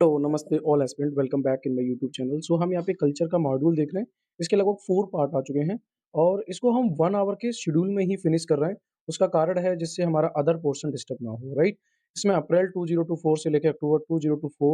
Hello, नमस्ते all aspirant welcome back in my YouTube channel. So हम यहाँ पे कल्चर का मॉड्यूल देख रहे हैं। इसके लगभग 4 पार्ट आ चुके हैं और इसको हम 1 आवर के शेड्यूल में ही फिनिश कर रहे हैं। उसका कारण है जिससे हमारा अदर पोर्शन डिस्टर्ब ना हो, राइट? इसमें अप्रैल 2024 से लेके अक्टूबर 2024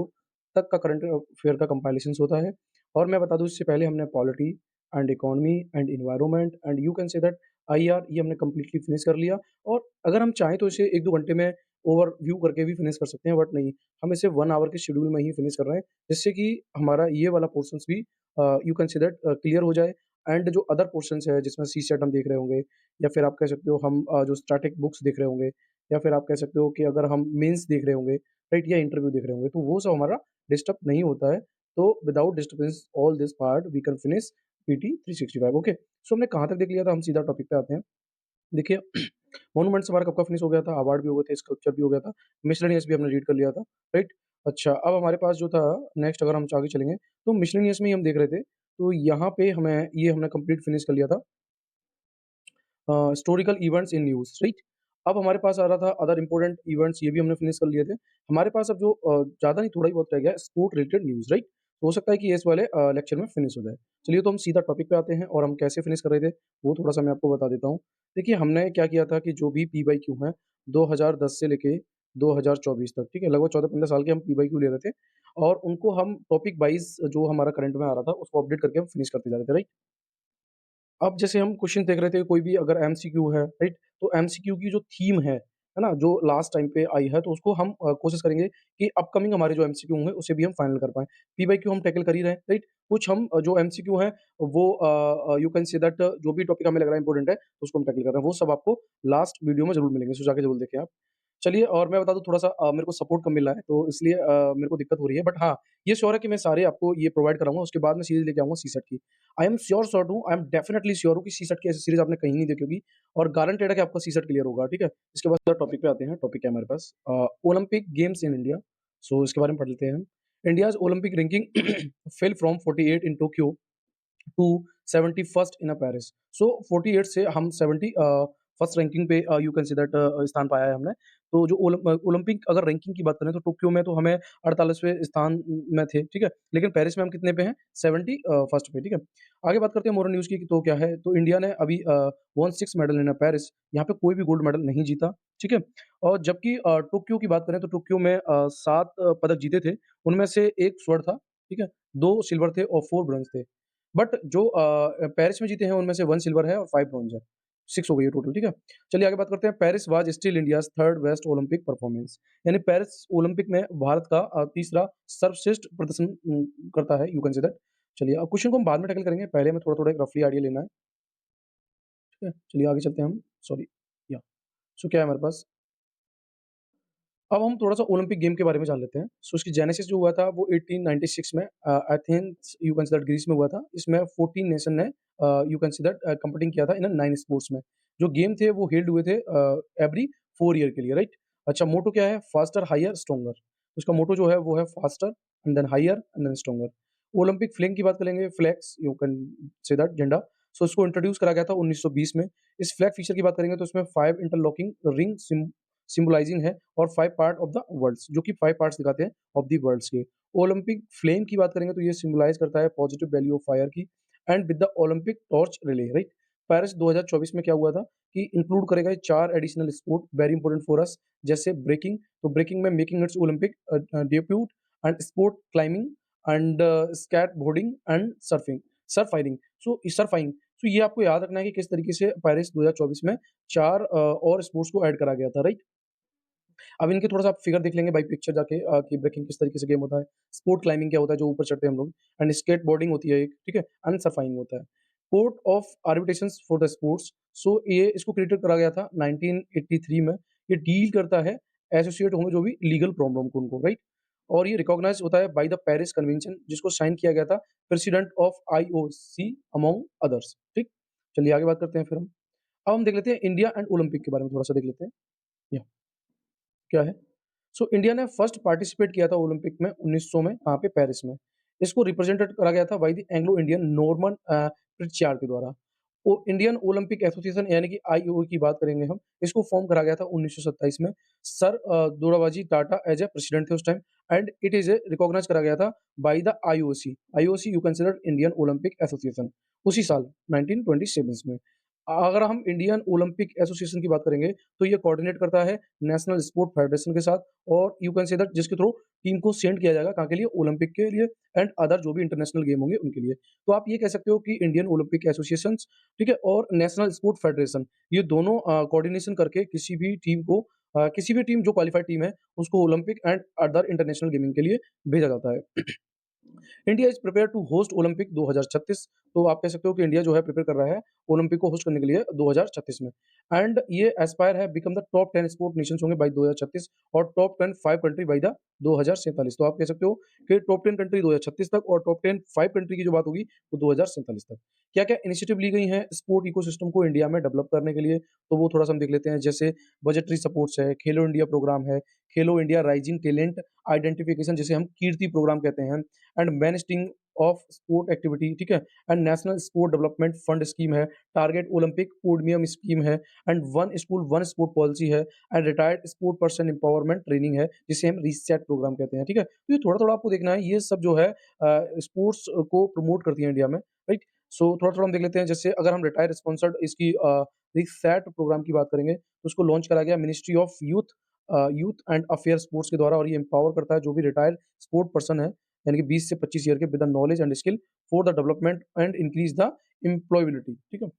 तक का करंट अफेयर का कंपाइलेशंस होता है। और मैं बता दूँ इससे पहले हमने polity and economy and environment and you can say that IR ये हमने कंप्लीटली फिनिश कर लिया। और अगर हम चाहें तो इसे 1-2 घंटे में ओवरव्यू करके भी फिनिश कर सकते हैं, बट नहीं, हम इसे 1 आवर के शेड्यूल में ही फिनिश कर रहे हैं, जिससे कि हमारा ये वाला पोर्शंस भी you can say that clear हो जाए। एंड जो अदर पोर्शंस है जिसमें सीसेट हम देख रहे होंगे, या फिर आप कह सकते हो हम जो स्टैटिक बुक्स देख रहे होंगे, या फिर आप कह सकते हो कि अगर हम मेंस देख रहे होंगे, राइट, या इंटरव्यू देख रहे होंगे, तो वो सब हमारा डिस्टर्ब नहीं होता है। तो without disturbance all this part we can finish PT 365। Okay, so हमने कहाँ तक देख लिया था, हम सीधा टॉपिक पे आते हैं। देखिए, मॉन्यूमेंट्स हमारा कब का फिनिश हो गया था, अवार्ड भी हो गए थे, स्कल्पचर भी हो गया था, मिसलेनियस भी हमने रीड कर लिया था, राइट? अच्छा, अब हमारे पास जो था नेक्स्ट, अगर हम आगे चलेंगे, तो मिसलेनियस में ही हम देख रहे थे, तो यहाँ पे हमें ये हमने कंप्लीट फिनिश कर लिया था historical events in news, right? अब हमारे पास आ रहा था अदर इम्पोर्टेंट इवेंट्स, ये भी हमने फिनिश कर लिए थे। हमारे पास अब जो ज़्यादा नहीं, थोड़ा ही बहुत रह गया है स्पोर्ट रिलेटेड न्यूज़, राइट? तो हो सकता है कि ये इस वाले लेक्चर में फिनिश हो जाए। चलिए, तो हम सीधा टॉपिक पे आते हैं और हम कैसे फिनिश कर रहे थे, वो थोड़ा-सा मैं आपको बता देता हूँ। देखिए, हमने क्या किया था कि जो भी पी बाई क्यू हैं, 2010 से लेके 2024 तक, ठीक है? लगभग 14-15 साल के हम पी बाई क्यू ले रहे थे और उनको हम टॉपिक वाइज़ जो हमारा करंट में आ रहा था, उसको अपडेट करके हम फिनिश करते जा रहे थे, राइट? अब जैसे हम क्वेश्चन देख रहे थे, कोई भी अगर एमसीक्यू है, राइट? तो एमसीक्यू की जो थीम है ना? जो लास्ट टाइम पे आई है, तो उसको हम कोशिश करेंगे कि अपकमिंग हमारे जो एमसीक्यू होंगे, उसे भी हम फाइनल कर पाएँ। पी बाई क्यू हम टैकल कर ही रहे हैं, राइट? कुछ हम जो एमसीक्यू हैं, वो यू कैन से दैट जो भी टॉपिक हमें लग रहा है इंपॉर्टेंट है, उसको हम टैकल कर रहे हैं। वो सब आपको लास्ट वीडियो में ज़रूर मिलेंगे, सो जाके ज़रूर देखें आप। चलिए, और मैं बता दूँ थोड़ा-सा मेरे को सपोर्ट कम मिल रहा है, तो इसलिए मेरे को दिक्कत हो रही है। बट हाँ, ये श्योर है कि मैं सारे आपको ये प्रोवाइड कराऊँगा, उसके बाद मैं सीरीज़ लेके आऊँगा सीसेट की। आई एम श्योर शॉट हूँ, आई एम डेफिनिटली श्योर हूँ कि सीसेट की ऐसी सीरीज़ आपने कहीं नहीं देखी होगी और गारंटेड है कि आपका सीसेट क्लियर होगा, ठीक है? इसके बाद टॉपिक पे आते हैं, टॉपिक है हमारे पास Olympic Games in India. So इसके बारे में पढ़ लेते हैं हम। India's Olympic ranking fell from 48 in Tokyo to 71st in Paris. So 48 से हम 70 फर्स्ट रैंकिंग पे यू कैन से दैट स्थान पाया है हमने। तो जो ओलंपिक अगर रैंकिंग की बात करें, तो टोक्यो में तो हमें 48वें स्थान में थे, ठीक है? लेकिन पेरिस में हम कितने पे हैं? 70 फर्स्ट पे, ठीक है? आगे बात करते हैं मोरल न्यूज़ की, तो क्या है, तो इंडिया ने अभी वन 6 मेडल इन पेरिस, यहाँ पे कोई भी गोल्ड मेडल नहीं जीता, ठीक है? और जबकि टोक्यो की बात करें, तो टोक्यो में 7 पदक जीते थे, उनमें से 1 स्वर्ण था, ठीक है? 2 सिल्वर थे और 4 ब्रोंज थे। बट जो पेरिस में जीते हैं, उनमें से 1 सिल्वर है और 5 ब्रोंज है। 6 हो गई है टोटल, ठीक है? चलिए आगे बात करते हैं। Paris was still India's 3rd best Olympic performance. यानी पेरिस ओलंपिक में भारत का तीसरा सर्वश्रेष्ठ प्रदर्शन करता है, यू कैन से दैट। चलिए, अब क्वेश्चन को हम बाद में टैकल करेंगे, पहले हमें थोड़ा-थोड़ा एक रफली आइडिया लेना है, ठीक है? चलिए आगे चलते हैं हम। सॉरी, या सो क्या है हमारे पास, अब हम थोड़ा-सा ओलंपिक गेम के बारे में जान लेते हैं। सो इसकी जेनेसिस जो हुआ था वो 1896 में Athens, you can say that, Greece में हुआ था। इसमें 14 नेशन ने you can say that competing किया था इन 9 स्पोर्ट्स में। जो गेम थे वो हेल्ड हुए थे एवरी 4 ईयर के लिए, राइट? अच्छा, मोटो क्या है? Faster, higher, stronger. उसका मोटो जो है वो है faster and then higher and then stronger. Olympic flag की बात करेंगे, flags you can say that, झंडा। सो इसको इंट्रोड्यूस करा गया था 1920 में। इस फ्लैग फीचर की बात करेंगे, तो इसमें 5 इंटरलॉकिंग रिंग सिम्बोलाइजिंग है और 5 पार्ट ऑफ द वर्ल्ड्स, जो कि 5 पार्ट्स दिखाते हैं ऑफ द वर्ल्ड्स के। ओलंपिक फ्लेम की बात करेंगे, तो ये सिम्बोलाइज़ करता है पॉजिटिव वैल्यू ऑफ फायर की and with the Olympic torch relay, right? Paris 2024 में क्या हुआ था कि इंक्लूड करे गए 4 additional sport very important for us, जैसे ब्रेकिंग, तो ब्रेकिंग में making its Olympic debut and sport climbing and skateboarding and surfing. So surfing, so ये आपको याद रखना है कि किस तरीके से पेरिस 2024 में 4 और स्पोर्ट्स को ऐड करा गया था, राइट? अब इनके थोड़ा-सा आप फिगर देख लेंगे बाई पिक्चर जाके कि ब्रेकिंग किस तरीके से गेम होता है, स्पोर्ट क्लाइंबिंग क्या होता है, जो ऊपर चढ़ते हैं हम लोग, एंड स्केटबोर्डिंग होती है एक, ठीक है? एंड सर्फाइंग होता है। Court of arbitrations for the sports, so ये इसको क्रिएटेड करा गया था 1983 में। ये डील करता है एसोसिएट होंगे जो भी लीगल प्रॉब्लम को उनको, राइट? और ये रिकॉग्नाइज़ होता है बाय द पेरिस कन्वेंशन, जिसको साइन किया गया था president of IOC among others, ठीक? चलिए आगे बात करते हैं फिर हम। अब हम देख लेते हैं इंडिया एंड ओलंपिक के बारे में थोड़ा-सा देख लेते हैं। या क्या है? सो इंडिया ने फर्स्ट पार्टिसिपेट किया था ओलंपिक में 1900 में, कहाँ पे? पेरिस में। इसको रिप्रेजेंटेड करा गया था by the Anglo Indian Norman Pritchard के द्वारा। इंडियन ओलंपिक एसोसिएशन यानी कि आईओए की बात करेंगे हम, इसको फॉर्म करा गया था 1927 में। Sir Dorabji Tata as a president थे उस time and it is recognise करा गया था by the IOC. IOC you consider Indian Olympic association उसी साल 1927 में। अगर हम इंडियन ओलंपिक एसोसिएशन की बात करेंगे, तो ये कोऑर्डिनेट करता है नेशनल स्पोर्ट फेडरेशन के साथ और यू कैन से दैट जिसके थ्रू टीम को सेंड किया जाएगा कहाँ के लिए? ओलंपिक के लिए एंड अदर जो भी इंटरनेशनल गेम होंगे उनके लिए। तो आप ये कह सकते हो कि इंडियन ओलंपिक एसोसिएशंस, ठीक है? और नेशनल स्पोर्ट फेडरेशन ये दोनों कोऑर्डिनेशन करके किसी भी टीम को किसी भी टीम जो क्वालिफाइड टीम है, उसको Olympic and other international gaming के लिए भेजा जाता है। India is prepare to host Olympic 2036। तो आप कह सकते हो कि इंडिया जो है प्रिपेयर कर रहा है ओलंपिक को होस्ट करने के लिए 2036 में एंड ये एस्पायर है become the top 10 sport Nations होंगे बाय 2036 और टॉप 10 5 कंट्री बाय द 2047। तो आप कह सकते हो कि टॉप 10 कंट्री 2036 तक और टॉप 10 5 कंट्री की जो बात होगी वो 2047 तक। क्या-क्या इनिशिएटिव ली गई हैं स्पोर्ट इकोसिस्टम को इंडिया में डेवलप करने के लिए? तो वो थोड़ा-सा हम देख लेते हैं। जैसे बजटरी सपोर्ट्स है, खेलो इंडिया प्रोग्राम है, खेलो इंडिया राइजिंग टैलेंट आइडेंटिफिकेशन जिसे हम कीर्ति प्रोग्राम कहते हैं and managing of sport activity, ठीक है? And national sport development fund scheme है, टारगेट ओलंपिक पोडियम स्कीम है and one school one sport policy है and retired sport person empowerment training है जिसे हम रीसेट प्रोग्राम कहते हैं, ठीक है? तो ये थोड़ा-थोड़ा आपको देखना है, ये सब जो है स्पोर्ट्स को प्रमोट करती है इंडिया में, राइट? सो थोड़ा-थोड़ा हम देख लेते हैं। जैसे अगर हम रिटायर स्पॉन्सर्ड इसकी रीसेट प्रोग्राम की बात करेंगे, तो उसको लॉन्च करा गया ministry of youth and affair sports के द्वारा और ये एम्पावर करता है जो भी रिटायर्ड स्पोर्ट पर्सन है, यानी कि 20 से 25 ईयर के with the knowledge and skill for the development and increase the employability, ठीक है?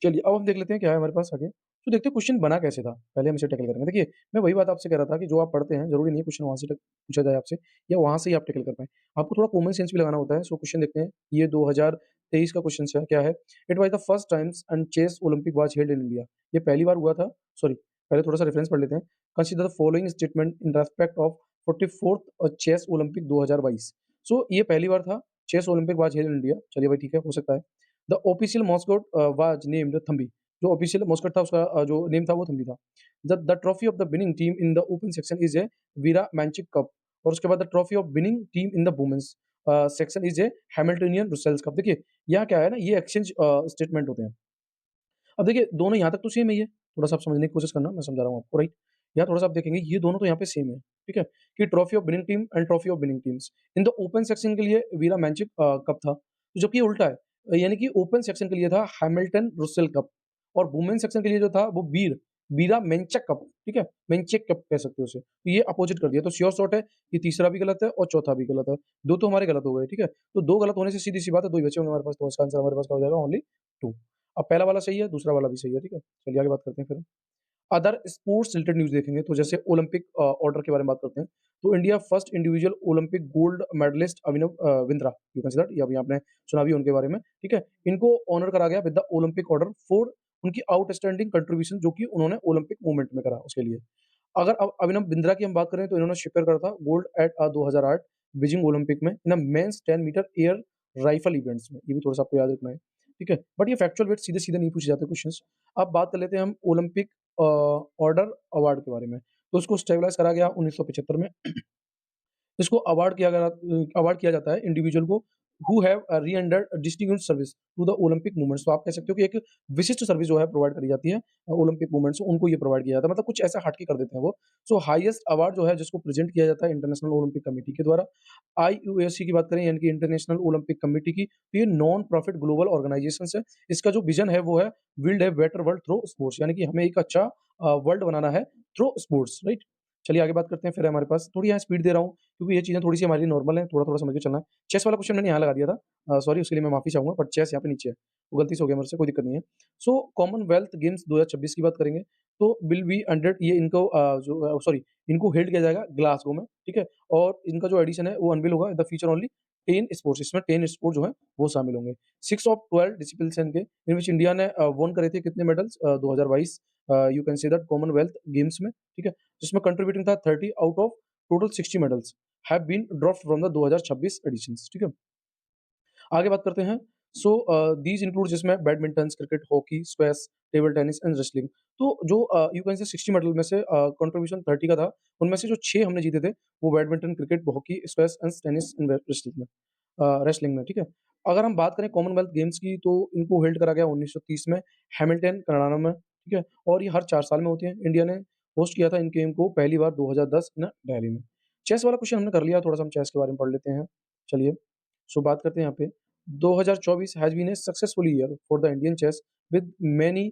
चलिए अब हम देख लेते हैं क्या है हमारे पास आगे। तो देखते हैं क्वेश्चन बना कैसे था, पहले हम इसे टैकल करेंगे। देखिए, मैं वही बात आपसे कह रहा था कि जो आप पढ़ते हैं, ज़रूरी नहीं है क्वेश्चन वहाँ से पूछा जाए आपसे या वहाँ से ही आप टैकल कर पाएँ। आपको थोड़ा कॉमन सेंस भी लगाना होता है। सो क्वेश्चन देखते हैं, ये 2023 का क्वेश्चन है, क्या है? It was the first times and chess Olympic was held in India. ये पहली बार हुआ था, सॉरी, पहले थोड़ा-सा रेफरेंस पढ़ लेते हैं। Consider the following statement in respect of 44th chess Olympic 2022। So ये पहली बार था, chess Olympic was held in India. चलिए भाई ठीक है, हो सकता है। The official mascot was named Thambi. जो ऑफिशियल मास्कट था उसका जो नेम था वो थंबी था। The trophy of the winning team in the open section is a Vera Menchik cup और उसके बाद the trophy of winning team in the women's section is a Hamiltonian Russell's cup. देखिए, यहाँ क्या है ना, ये एक्सचेंज स्टेटमेंट होते हैं। अब देखिए, दोनों यहाँ तक तो सेम ही है, थोड़ा-सा आप समझने की कोशिश करना, मैं समझा रहा हूँ आपको, राइट? यहाँ थोड़ा-सा आप देखेंगे, ये दोनों तो यहाँ पे सेम है, ठीक है? कि trophy of winning team and trophy of winning teams. In the open section के लिए वीरा मैंचिक कप था, तो जबकि ये उल्टा है। यानी कि ओपन सेक्शन के लिए था हैमिल्टन रुसेल कप और वुमेन सेक्शन के लिए जो था वो वीरा मेंचक कप, ठीक है? मेंचेक कप कह सकते हो उसे। तो ये अपोजिट कर दिया, तो श्योर शॉट है कि तीसरा भी गलत है और चौथा भी गलत है। 2 तो हमारे गलत हो गए, ठीक है? तो 2 गलत होने से सीधी-सी बात है 2 ही बचे होंगे हमारे पास, तो इसका आंसर हमारे पास क्या हो जाएगा? ओनली 2। अब पहला वाला सही है, दूसरा वाला भी सही है, ठीक है? चलिए आगे बात करते हैं फिर। अदर स्पोर्ट्स रिलेटेड न्यूज़ देखेंगे तो जैसे ओलंपिक ऑर्डर के बारे में बात करते हैं। तो India first individual Olympic gold medalist Abhinav Bindra, you can say that, ये अभी आपने सुना भी उनके बारे में, ठीक है? इनको ऑनर करा गया with the Olympic order for उनकी आउटस्टैंडिंग कंट्रीब्यूशन जो कि उन्होंने ओलंपिक मूवमेंट में करा उसके लिए। अगर अब अभिनव बिंद्रा की हम बात करें तो इन्होंने शिकर करा था गोल्ड एट 2008 बीजिंग ओलंपिक में in a men's 10 metre air rifle events में। ये भी थोड़ा-सा आपको याद रखना है, ठीक है? बट ये फैक्चुअल वेट सीधे-सीधे नहीं पूछे जाते क्वेश्चंस। अब बात कर लेते हैं हम ओलंपिक ऑर्डर अवार्ड के बारे में। तो उसको स्टेबलाइज़ करा गया 1975 में। इसको अवार्ड किया जाता है इंडिविजुअल को who have re-rendered distinguished service to the Olympic movements. तो आप कह सकते हो कि एक विशिष्ट सर्विस जो है प्रोवाइड करी जाती है ओलंपिक मूवमेंट्स को, उनको ये प्रोवाइड किया जाता है। मतलब कुछ ऐसा हट के कर देते हैं वो। सो हाईएस्ट अवार्ड जो है जिसको प्रेज़ेंट किया जाता है इंटरनेशनल ओलंपिक कमिटी के द्वारा। आईयूएसी की बात करें यानी कि इंटरनेशनल ओलंपिक कमिटी की, तो ये नॉन प्रॉफिट ग्लोबल ऑर्गनाइज़ेशंस है। इसका जो विज़न है वो है build a better world through sports, यानी कि हमें एक अच्छा वर्ल्ड बनाना है थ्रू स्पोर्ट्स, राइट? चलिए आगे बात करते हैं। फिर हमारे पास थोड़ी यहाँ स्पीड दे रहा हूँ क्योंकि ये चीज़ें थोड़ी-सी हमारे लिए नॉर्मल है, थोड़ा-थोड़ा समझ के चलना है। चेस वाला क्वेश्चन मैंने यहाँ लगा दिया था, सॉरी उसके लिए मैं माफ़ी चाहूँगा, बट चेस यहाँ पे नीचे है, वो गलती से हो गया मेरे से, कोई दिक्कत नहीं है। सो कॉमनवेल्थ गेम्स 2026 की बात करेंगे, तो विल बी 100 ये इनको सॉरी इनको हेल्ड किया जाएगा ग्लासगो में, ठीक है? और इनका जो एडिशन है वो अनवील होगा द फीचर ओनली 10 स्पोर्ट्स, इसमें 10 स्पोर्ट जो है वो शामिल होंगे। 6 ऑफ 12 डिसिप्लिन्स हैं इनके, इन व्हिच इंडिया ने वॉन करे थे कितने medals 2022 you can say that Commonwealth Games में, ठीक है? जिसमें कंट्रीब्यूटिंग था 30 out of total 60 medals have been dropped from the 2026 editions, ठीक है? आगे बात करते हैं। सो दीज़ इंक्लूड जिसमें badminton, cricket, hockey, squash, table tennis and wrestling. तो जो यू कैन से 60 मेडल में से कंट्रीब्यूशन 30 का था, उनमें से जो 6 हमने जीते थे, वो badminton, cricket, hockey, squash and tennis and wrestling में, ठीक है? अगर हम बात करें कॉमनवेल्थ गेम्स की तो इनको होल्ड करा गया 1930 में हैमिल्टन, कनाडा में, ठीक है? और ये हर 4 साल में होती हैं। इंडिया ने होस्ट किया था इन गेम को पहली बार 2010 में दिल्ली में। चेस वाला क्वेश्चन हमने कर लिया, थोड़ा-सा हम चेस के बारे में पढ़ लेते हैं। चलिए, सो बात करते हैं यहाँ पे 2024 has been a successful year for the Indian chess with many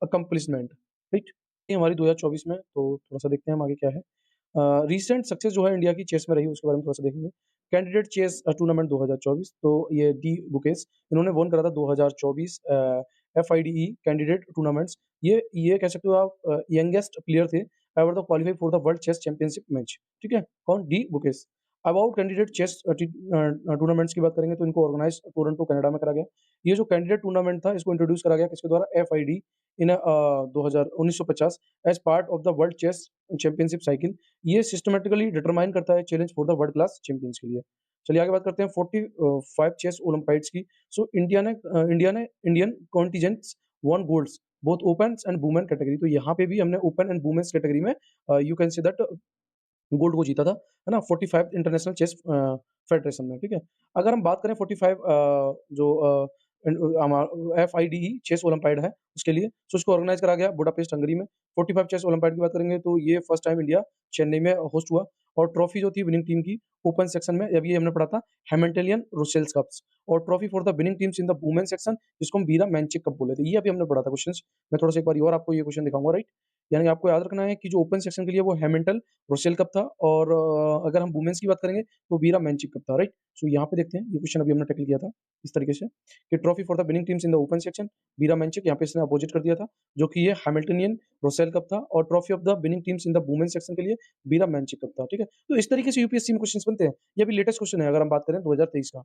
accomplishment, right? ये हमारी 2024 में, तो थोड़ा-सा देखते हैं हम आगे क्या है। रीसेंट सक्सेस जो है इंडिया की चेस में रही उसके बारे में थोड़ा-सा देखेंगे। कैंडिडेट चेस टूर्नामेंट 2024, तो ये डी गुकेश इन्होंने वॉन करा था 2024 एफआईडीई कैंडिडेट टूर्नामेंट्स। ये कह सकते हो आप यंगेस्ट प्लेयर थे ever the qualify for the world chess championship match, ठीक है? कौन? D Gukesh. About candidate chess tournaments की बात करेंगे तो इनको ऑर्गेनाइज़ टोरंटो कनाडा में करा गया। ये जो कैंडिडेट टूर्नामेंट था इसको इंट्रोड्यूस करा गया किसके द्वारा? FIDE in 1950 as part of the world chess championship cycle. ये सिस्टमैटिकली डिटरमाइन करता है challenge for the world class champions के लिए। चलिए आगे बात करते हैं 45 चेस ओलंपियाड्स की। सो इंडिया ने Indian contingents won golds both opens and women category. तो यहाँ पे भी हमने ओपन एंड वुमेन्स कैटेगरी में you can say that gold को जीता था, है ना? 45 इंटरनेशनल चेस फेडरेशन में, ठीक है? अगर हम बात करें 45 जो एफआईडीई चेस ओलंपियाड है उसके लिए, सो इसको ऑर्गेनाइज़ करा गया बुडापेस्ट हंगरी में। 45 चेस ओलंपियाड की बात करेंगे तो ये फर्स्ट टाइम इंडिया चेन्नई में होस्ट हुआ और ट्रॉफी जो थी विनिंग टीम की ओपन सेक्शन में, अभी हमने पढ़ा था हैमिल्टनियन रुसेल्स कप्स, और trophy for the winning teams in the women section जिसको हम वीरा मैंचिक कप बोले थे। ये अभी हमने पढ़ा था क्वेश्चंस। मैं थोड़ा-सा एक बार और आपको ये क्वेश्चन दिखाऊँगा, राइट? यानी आपको याद रखना है कि जो ओपन सेक्शन के लिए वो हैमिल्टन रुसेल कप था और अगर हम वुमेन्स की बात करेंगे तो वीरा मैंचिक कप था, राइट? सो यहाँ पे देखते हैं, ये क्वेश्चन अभी हमने टैकल किया था इस तरीके से कि trophy for the winning teams in the open section Vera Menchik, यहाँ पे इसने अपोजिट कर दिया था, जो कि ये हैमिल्टनियन रुसेल कप था, और trophy of the winning teams in the women section के लिए वीरा मैंचिक कप था, ठीक है? तो इस तरीके से यूपीएससी में क्वेश्चंस बनते हैं। ये अभी लेटेस्ट क्वेश्चन है अगर हम बात करें 2023 का।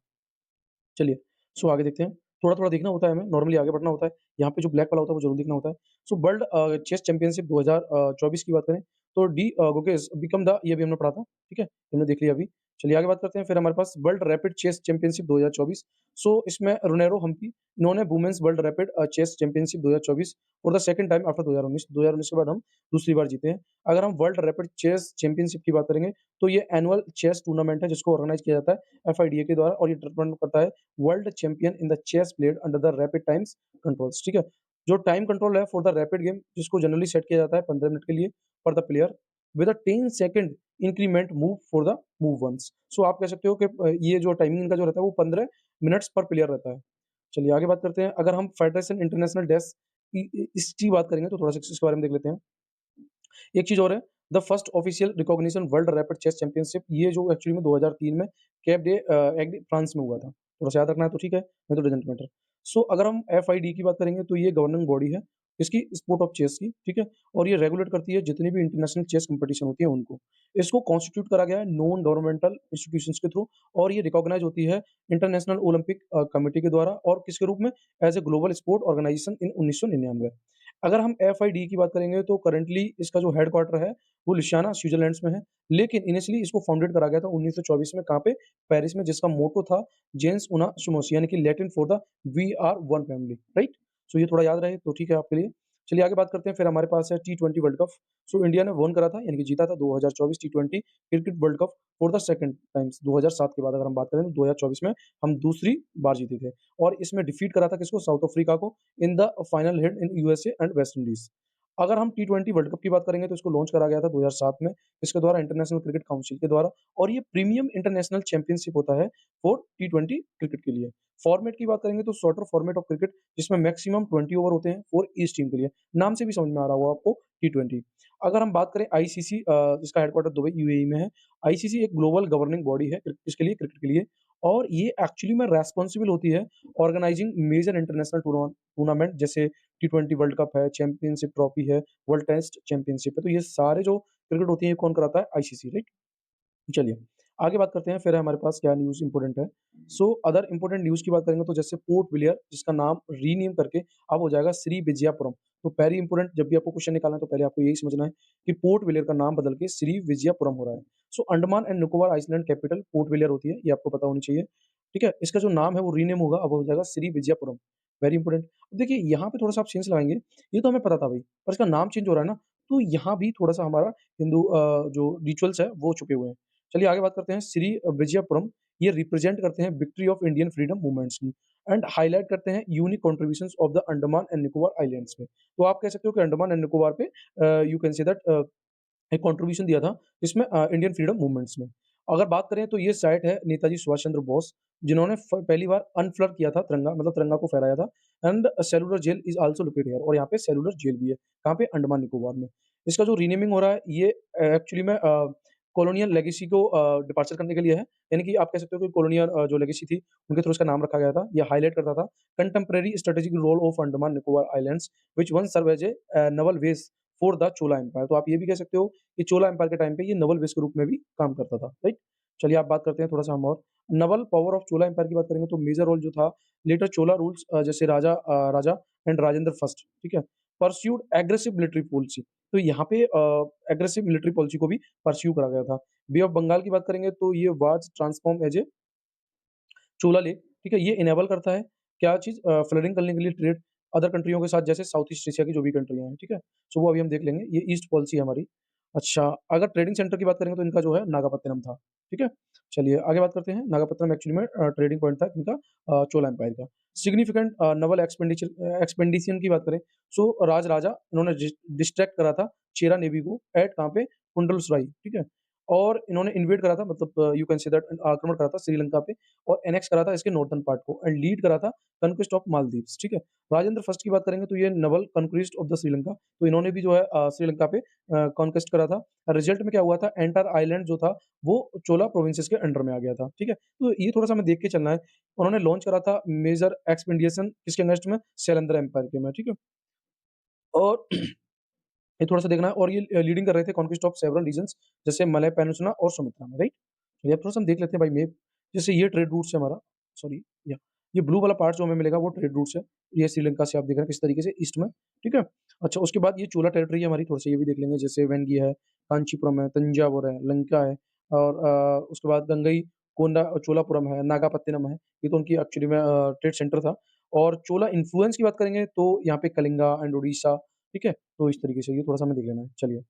चलिए, सो आगे देखते हैं। थोड़ा-थोड़ा देखना होता है हमें, नॉर्मली आगे बढ़ना होता है। यहाँ पे जो ब्लैक वाला होता है वो ज़रूर देखना होता है। सो वर्ल्ड चेस चैंपियनशिप 2024 की बात करें तो डी गुकेश बिकम द, ये भी हमने पढ़ा था, ठीक है? हमने देख लिया अभी। चलिए आगे बात करते हैं, फिर हमारे पास world rapid chess championship 2024। So इसमें रोनेरो हम्पी इन्होंने women's world rapid chess championship 2024 for the second time after 2019। 2019 के बाद हम दूसरी बार जीते हैं। अगर हम वर्ल्ड रैपिड चेस चैंपियनशिप की बात करेंगे तो ये एनुअल चेस टूर्नामेंट है जिसको ऑर्गेनाइज़ किया जाता है एफआईडीए के द्वारा, और ये डिटरमाइन करता है world champion in the chess played under the rapid times controls, ठीक है? जो टाइम कंट्रोल है फॉर द रैपिड गेम जिसको जनरली सेट किया जाता है 15 मिनट के लिए for the player with a 10 second increment move for the move once. So आप कह सकते हो कि ये जो टाइमिंग इनका जो रहता है वो 15 मिनट्स पर प्लेयर रहता है। चलिए आगे बात करते हैं, अगर हम फेडरेशन इंटरनेशनल डेस्क की इसकी बात करेंगे तो थोड़ा-सा इसके बारे में देख लेते हैं। एक चीज़ और है, the first official recognition world rapid chess championship, ये जो एक्चुअली में 2003 में कैप डे एग फ्रांस में हुआ था। थोड़ा-सा याद रखना है तो ठीक है, नहीं तो डज़न्ट मैटर। सो अगर हम एफआईडी की बात करेंगे तो ये गवर्निंग बॉडी है, इसकी स्पोर्ट ऑफ चेस की, ठीक है? और ये रेगुलेट करती है जितनी भी इंटरनेशनल चेस कॉम्पिटिशन होती है उनको। इसको कॉन्स्टिट्यूट करा गया है नॉन गवर्नमेंटल इंस्टीट्यूशंस के थ्रू, और ये रिकॉग्नाइज़ होती है इंटरनेशनल ओलंपिक कमिटी के द्वारा, और किसके रूप में? As a global sport organisation in 1999। अगर हम एफआईडी की बात करेंगे तो करंटली इसका जो हेडक्वार्टर है वो लुसियाना स्विट्जरलैंड में है। लेकिन इनिशियली इसको फाउंडेड करा गया था 1924 में, कहाँ पे? पेरिस में, जिसका मोटो था जेन्स उना सुमोस, यानी कि Latin for the we are one family, right? So ये थोड़ा याद रहे तो ठीक है आपके लिए। चलिए आगे बात करते हैं, फिर हमारे पास है टी20 वर्ल्ड कप। सो इंडिया ने वॉन करा था, यानी कि जीता था 2024 टी20 cricket world cup for the second times. 2007 के बाद अगर हम बात करें तो 2024 में हम दूसरी बार जीते थे, और इसमें डिफीट करा था किसको? साउथ अफ्रीका को in the final head in USA and West Indies. अगर हम टी20 वर्ल्ड कप की बात करेंगे तो इसको लॉन्च करा गया था 2007 में इसके द्वारा, इंटरनेशनल क्रिकेट काउंसिल के द्वारा, और ये प्रीमियम इंटरनेशनल चैंपियनशिप होता है फॉर टी20 क्रिकेट के लिए। फॉर्मेट की बात करेंगे तो शॉर्टर फॉर्मेट ऑफ क्रिकेट जिसमें मैक्सिमम 20 ओवर होते हैं फॉर ईच टीम के लिए। नाम से भी समझ में आ रहा होगा आपको टी20। अगर हम बात करें आईसीसी, जिसका हेडक्वार्टर दुबई यूएई में है। आईसीसी एक ग्लोबल गवर्निंग बॉडी है इसके लिए, क्रिकेट के लिए, और ये एक्चुअली में रेस्पॉन्सिबल होती है ऑर्गेनाइजिंग मेजर इंटरनेशनल टूर्नामेंट, जैसे टी20 वर्ल्ड कप है, चैंपियनशिप ट्रॉफी है, वर्ल्ड टेस्ट चैंपियनशिप है। तो ये सारे जो क्रिकेट होती है ये कौन कराता है? ICC, right? चलिए, आगे बात करते हैं, फिर हमारे पास क्या न्यूज़ इम्पोर्टेंट है। सो अदर इम्पोर्टेंट न्यूज़ की बात करेंगे तो जैसे पोर्ट ब्लेयर, जिसका नाम रीनेम करके अब हो जाएगा श्री विजयपुरम। तो पहली इम्पोर्टेंट, जब भी आपको क्वेश्चन निकालना है तो पहले आपको यही समझना है कि पोर्ट ब्लेयर का नाम बदल के श्री विजयपुरम हो रहा है। So Andaman and Nicobar island capital Port Blair होती है, ये आपको पता होनी चाहिए। ठीक है? इसका जो नाम है वो रीनेम होगा, अब हो जाएगा श्री विजयपुरम। Very important. अब देखिए यहाँ पे थोड़ा-सा आप सेंस लगाएँगे, ये तो हमें पता था भई, पर इसका नाम चेंज हो रहा है ना, तो यहाँ भी थोड़ा-सा हमारा हिंदू जो रिचुअल्स है वो छुपे हुए हैं। चलिए आगे बात करते हैं, श्री विजयपुरम ये रिप्रेजेंट करते हैं victory of Indian freedom movements की एंड हाइलाइट करते हैं unique contributions of the Andaman and Nicobar islands में। तो आप कह सकते हो कि अंडमान एंड निकोबार पे यू कैन से दैट एक कंट्रीब्यूशन दिया था जिसमें इंडियन फ्रीडम मूवमेंट्स में। अगर बात करें तो ये साइट है नेताजी सुभाष चंद्र बोस जिन्होंने पहली बार अनफ्लग किया था तिरंगा, मतलब तिरंगा को फहराया था। And cellular jail is also located here, और यहाँ पे सेलुलर जेल भी है। कहाँ पे? अंडमान निकोबार में। इसका जो रीनेमिंग हो रहा है ये एक्चुअली में कॉलोनियल लेगेसी को डिपार्चर करने के लिए है। यानी कि आप कह सकते हो कि कॉलोनियल जो लेगेसी थी उनके थ्रू इसका नाम रखा गया था। ये हाईलाइट करता था contemporary strategic role of Andaman Nicobar islands which once serve as a naval base for the Chola empire. तो आप ये भी कह सकते हो कि चोला एम्पायर के टाइम पे ये नवल बेस के रूप में भी काम करता था, राइट? चलिए आप बात करते हैं थोड़ा-सा हम और। Naval power of Chola empire की बात करेंगे तो मेजर रोल जो था लेटर चोला रूल्स जैसे राजा एंड राजेंद्र फर्स्ट, ठीक है? Pursued aggressive military policy. तो यहाँ पे एग्रेसिव मिलिट्री पॉलिसी को भी परस्यू करा गया था। बे ऑफ बंगाल की बात करेंगे तो ये was transform as a Chola lake, ठीक है? ये इनेबल करता है क्या चीज़? फ्लडिंग करने के लिए ट्रेड अदर कंट्रियों के साथ जैसे साउथ ईस्ट एशिया की जो भी कंट्रियाँ हैं, ठीक है? सो वो अभी हम देख लेंगे, ये ईस्ट पॉलिसी है हमारी। अच्छा, अगर ट्रेडिंग सेंटर की बात करेंगे तो इनका जो है नागापत्तनम था, ठीक है? चलिए आगे बात करते हैं, नागापत्तनम एक्चुअली में ट्रेडिंग पॉइंट था इनका चोला एम्पायर का। सिग्निफिकेंट नवल एक्सपेंडिशन की बात करें, सो राजा इन्होंने डिस्ट्रैक्ट करा था चेरा नेवी को एट कहाँ पे? कुंडलसराई, ठीक है? और इन्होंने इन्वेड करा था, मतलब यू कैन से दैट आक्रमण करा था श्रीलंका पे और एनेक्स करा था इसके नॉर्थर्न पार्ट को एंड लीड करा था कन्क्वेस्ट ऑफ मालदीव्स, ठीक है? राजेंद्र फर्स्ट की बात करेंगे तो ये Naval conquest of the Sri Lanka, तो इन्होंने भी जो है श्रीलंका पे कॉन्क्वेस्ट करा था। रिजल्ट में क्या हुआ था? एंटायर आइलैंड जो था वो चोला प्रोविंसेस के अंडर में आ गया था, ठीक है? तो ये थोड़ा-सा हमें देख के चलना है। उन्होंने लॉन्च करा था मेजर एक्सपेंडिशन किसके अगेंस्ट में? शैलेंद्र एम्पायर के में, ठीक है? और ये थोड़ा-सा देखना है और ये लीडिंग कर रहे थे कॉन्क्वेस्ट ऑफ सेवरल रीजन्स जैसे मलय पेनिनसुला और सुमात्रा में, राइट? ये अब थोड़ा-सा हम देख लेते हैं भाई मैप। जैसे ये ट्रेड रूट्स है हमारा, सॉरी या ये ब्लू वाला पार्ट जो हमें मिलेगा वो ट्रेड रूट्स है। ये श्रीलंका से आप देख रहे हैं किस तरीके से ईस्ट में, ठीक है? अच्छा उसके बाद ये चोला टेरिटरी है हमारी, थोड़ा-सा ये भी देख लेंगे जैसे वेंगी है, कांचीपुरम है, तंजावुर है, लंका है और उसके बाद गंगई कोंडा चोलापुरम है, नागापत्तिनम है। ये तो उनकी एक्चुअली में ट्रेड सेंटर था और चोला इन्फ्लुएंस की बात करेंगे तो यहाँ पे कलिंगा एंड ओडिशा, ठीक है? तो इस तरीके से ये थोड़ा-सा हमें देख लेना है। चलिए,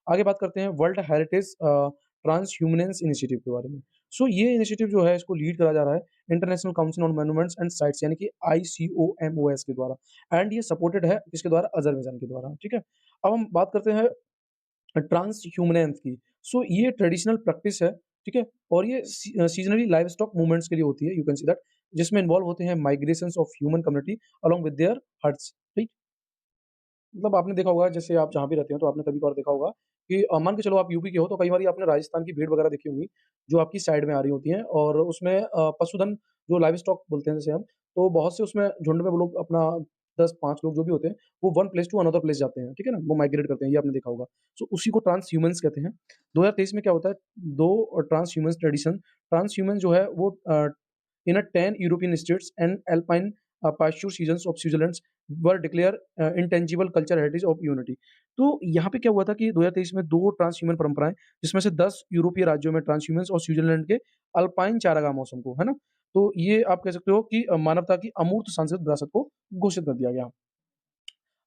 आगे बात करते हैं वर्ल्ड हेरिटेज ट्रांसह्यूमनेंस इनिशिएटिव के बारे में। सो ये इनिशिएटिव जो है इसको लीड करा जा रहा है international council on monuments and sites यानी कि आईसीओएमओएस के द्वारा एंड ये सपोर्टेड है किसके द्वारा? अज़रबैजान के द्वारा, ठीक है? अब हम बात करते हैं ट्रांसह्यूमनेंस की। सो ये ट्रेडिशनल प्रैक्टिस है, ठीक है? और ये सीज़नली लाइवस्टॉक मूवमेंट्स के लिए होती है, यू कैन सी दैट जिसमें इन्वॉल्व होते हैं migrations of human community along with their hertz, right? मतलब आपने देखा होगा जैसे आप जहाँ भी रहते हो तो आपने कभी-कभार देखा होगा कि मान के चलो आप यूपी के हो तो कई बारी आपने राजस्थान की भेड़ वगैरह देखी होंगी, जो आपकी साइड में आ रही होती हैं और उसमें पशुधन जो लाइव स्टॉक बोलते हैं जैसे हम, तो बहुत से उसमें झुंड में वो लोग अपना 10-5 लोग जो भी होते हैं, वो one place to another place जाते हैं, ठीक है ना? वो माइग्रेट करते हैं, ये आपने देखा होगा। सो उसी को ट्रांसह्यूमन्स कहते हैं। 2023 में क्या होता है, 2 ट्रांसह्यूमन्स ट्रेडिशन ट्रांसह्यूमन जो है वो in a 10 European states and alpine pasture seasons of Switzerland were declare intangible cultural heritage of unity। तो यहाँ पे क्या हुआ था कि 2023 में 2 ट्रांसह्यूमन परंपराएँ जिसमें से 10 यूरोपीय राज्यों में ट्रांसह्यूमन्स और स्विट्जरलैंड के अल्पाइन चारागाह मौसम को, है ना? तो ये आप कह सकते हो कि मानवता की अमूर्त सांस्कृतिक विरासत को घोषित कर दिया गया।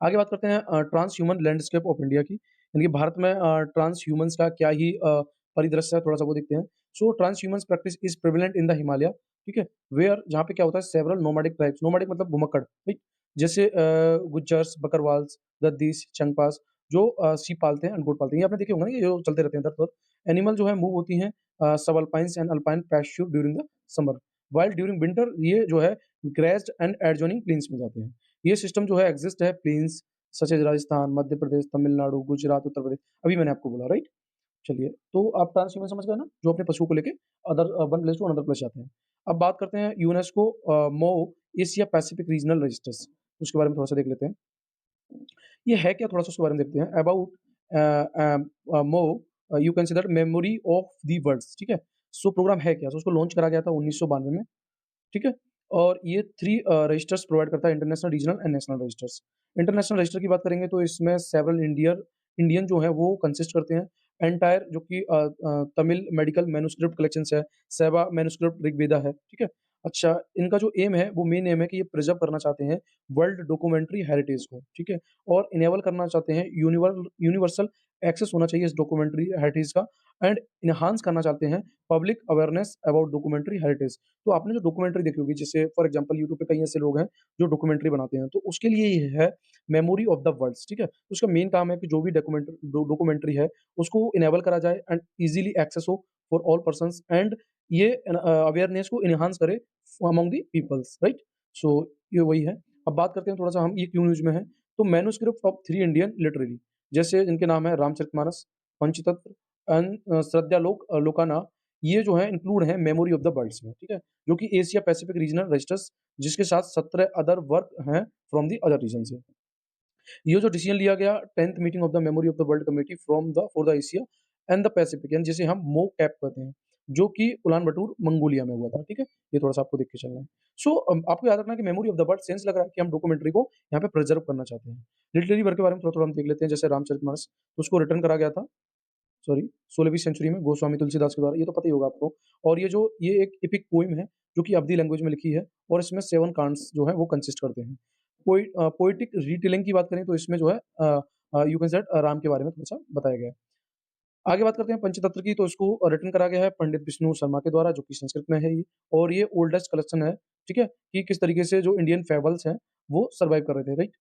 आगे बात करते हैं trans human landscape of India की, यानी कि भारत में ट्रांस ह्यूमन्स का क्या ही परिदृश्य है, थोड़ा-सा वो देखते हैं। So transhumance practice is prevalent in the Himalaya, ठीक है? वेयर जहाँ पे क्या होता है सेवरल नोमैडिक ट्राइब्स, नोमैडिक मतलब घुमक्कड़, राइट? जैसे गुज्जर्स, बकरवाल्स, गद्दीस, चंगपास जो सीप पालते हैं एंड गोट पालते हैं। ये आपने देखे होंगे ना, ये जो चलते रहते हैं इधर-उधर। एनिमल जो है मूव होती हैं subalpines and alpine pasture during the summer, while during winter ये जो है ग्रेस्ड एंड एडजॉइनिंग प्लेन्स में जाते हैं। ये सिस्टम जो है एक्सिस्ट है planes such as Rajasthan, Madhya Pradesh, Tamil Nadu, Gujarat, Uttar Pradesh, अभी मैंने आपको बोला, राइट? चलिए, तो आप ट्रांसह्यूमन समझ गए ना? जो अपने पशुओं को लेके other one place to another place जाते हैं। अब बात करते हैं UNESCO Asia Pacific regional registers, उसके बारे में थोड़ा-सा देख लेते हैं। ये है क्या? थोड़ा-सा उसके बारे में देखते हैं। अबाउट मो you can say that memory of the words, ठीक है? सो प्रोग्राम है क्या? सो उसको लॉन्च करा गया था 1992 में, ठीक है? और ये 3 रजिस्टर्स प्रोवाइड करता है international, regional and national registers. International register की बात करेंगे तो इसमें सेवरल इंडियन जो है वो कंसिस्ट करते हैं। एंटायर जो कि तमिल मेडिकल मैन्युस्क्रिप्ट कलेक्शंस है, सेवा मैन्युस्क्रिप्ट ऋग्वेदा है, ठीक है? अच्छा, इनका जो एम है वो मेन एम है कि ये प्रिज़र्व करना चाहते हैं वर्ल्ड डॉक्यूमेंट्री हेरिटेज को, ठीक है? और इनेबल करना चाहते हैं यूनिवर्सल एक्सेस होना चाहिए इस डॉक्यूमेंट्री हेरिटेज का एंड एनहांस करना चाहते हैं public awareness about documentary heritage. तो आपने जो डॉक्यूमेंट्री देखी होगी, जैसे फॉर एग्जांपल यूट्यूब पे कई ऐसे लोग हैं जो डॉक्यूमेंट्री बनाते हैं, तो उसके लिए ये है मेमोरी ऑफ द वर्ल्ड्स, ठीक है? तो उसका मेन काम है कि जो भी डॉक्यूमेंट्री है, उसको इनेबल करा जाए एंड ईज़िली एक्सेस हो फॉर ऑल पर्सन्स एंड ये अवेयरनेस को एनहांस करे among the peoples, right? So ये वही है। अब बात करते हैं थोड़ा-सा हम ये क्यों न्यूज़ में है, तो मैन्युस्क्रिप्ट ऑफ 3 इंडियन लिटरेरी, जैसे इनके नाम है रामचरितमानस, पंचतंत्र एंड लोकाना, ये जो है इंक्लूड है मेमोरी ऑफ द वर्ल्ड्स में, ठीक है? जो कि एशिया पैसिफिक रीजनल रजिस्टर्स, जिसके साथ 17 अदर वर्क हैं फ्रॉम द अदर रीजन से। ये जो डिसीजन लिया गया 10th meeting of the memory of the world committee from the for the Asia and the Pacific, यानी जिसे हम मोकैप कहते हैं, जो कि उलान बटूर मंगोलिया में हुआ था, ठीक है? ये थोड़ा-सा आपको देख के चलना है। सो आपको याद रखना है कि memory of the world sense लग रहा है कि हम डॉक्यूमेंट्री को यहाँ पे प्रिजर्व करना चाहते हैं। लिटरेरी वर्क के बारे में थोड़ा-थोड़ा हम देख लेते हैं, जैसे रामचरितमानस, उसको रिटर्न करा गया था, सॉरी, 16वीं सेंचुरी में गोस्वामी तुलसीदास के द्वारा, ये तो पता ही होगा आपको। और ये एक एपिक पोएम है, जो कि अवधी लैंग्वेज में लिखी है और इसमें 7 कांट्स जो है वो कंसिस्ट करते हैं। पोएटिक रीटेलिंग की बात करें तो इसमें जो है यू कैन सेड राम के बारे में थोड़ा-सा बताया गया है। आगे बात करते हैं पंचतंत्र की, तो इसको रिटन करा गया है पंडित विष्णु शर्मा के द्वारा, जो कि संस्कृत में है ये, और ये ओल्डेस्ट कलेक्शन है, ठीक है? कि किस तरीके से जो इंडियन फेबल्स हैं, वो सर्वाइव कर रहे थे, राइट?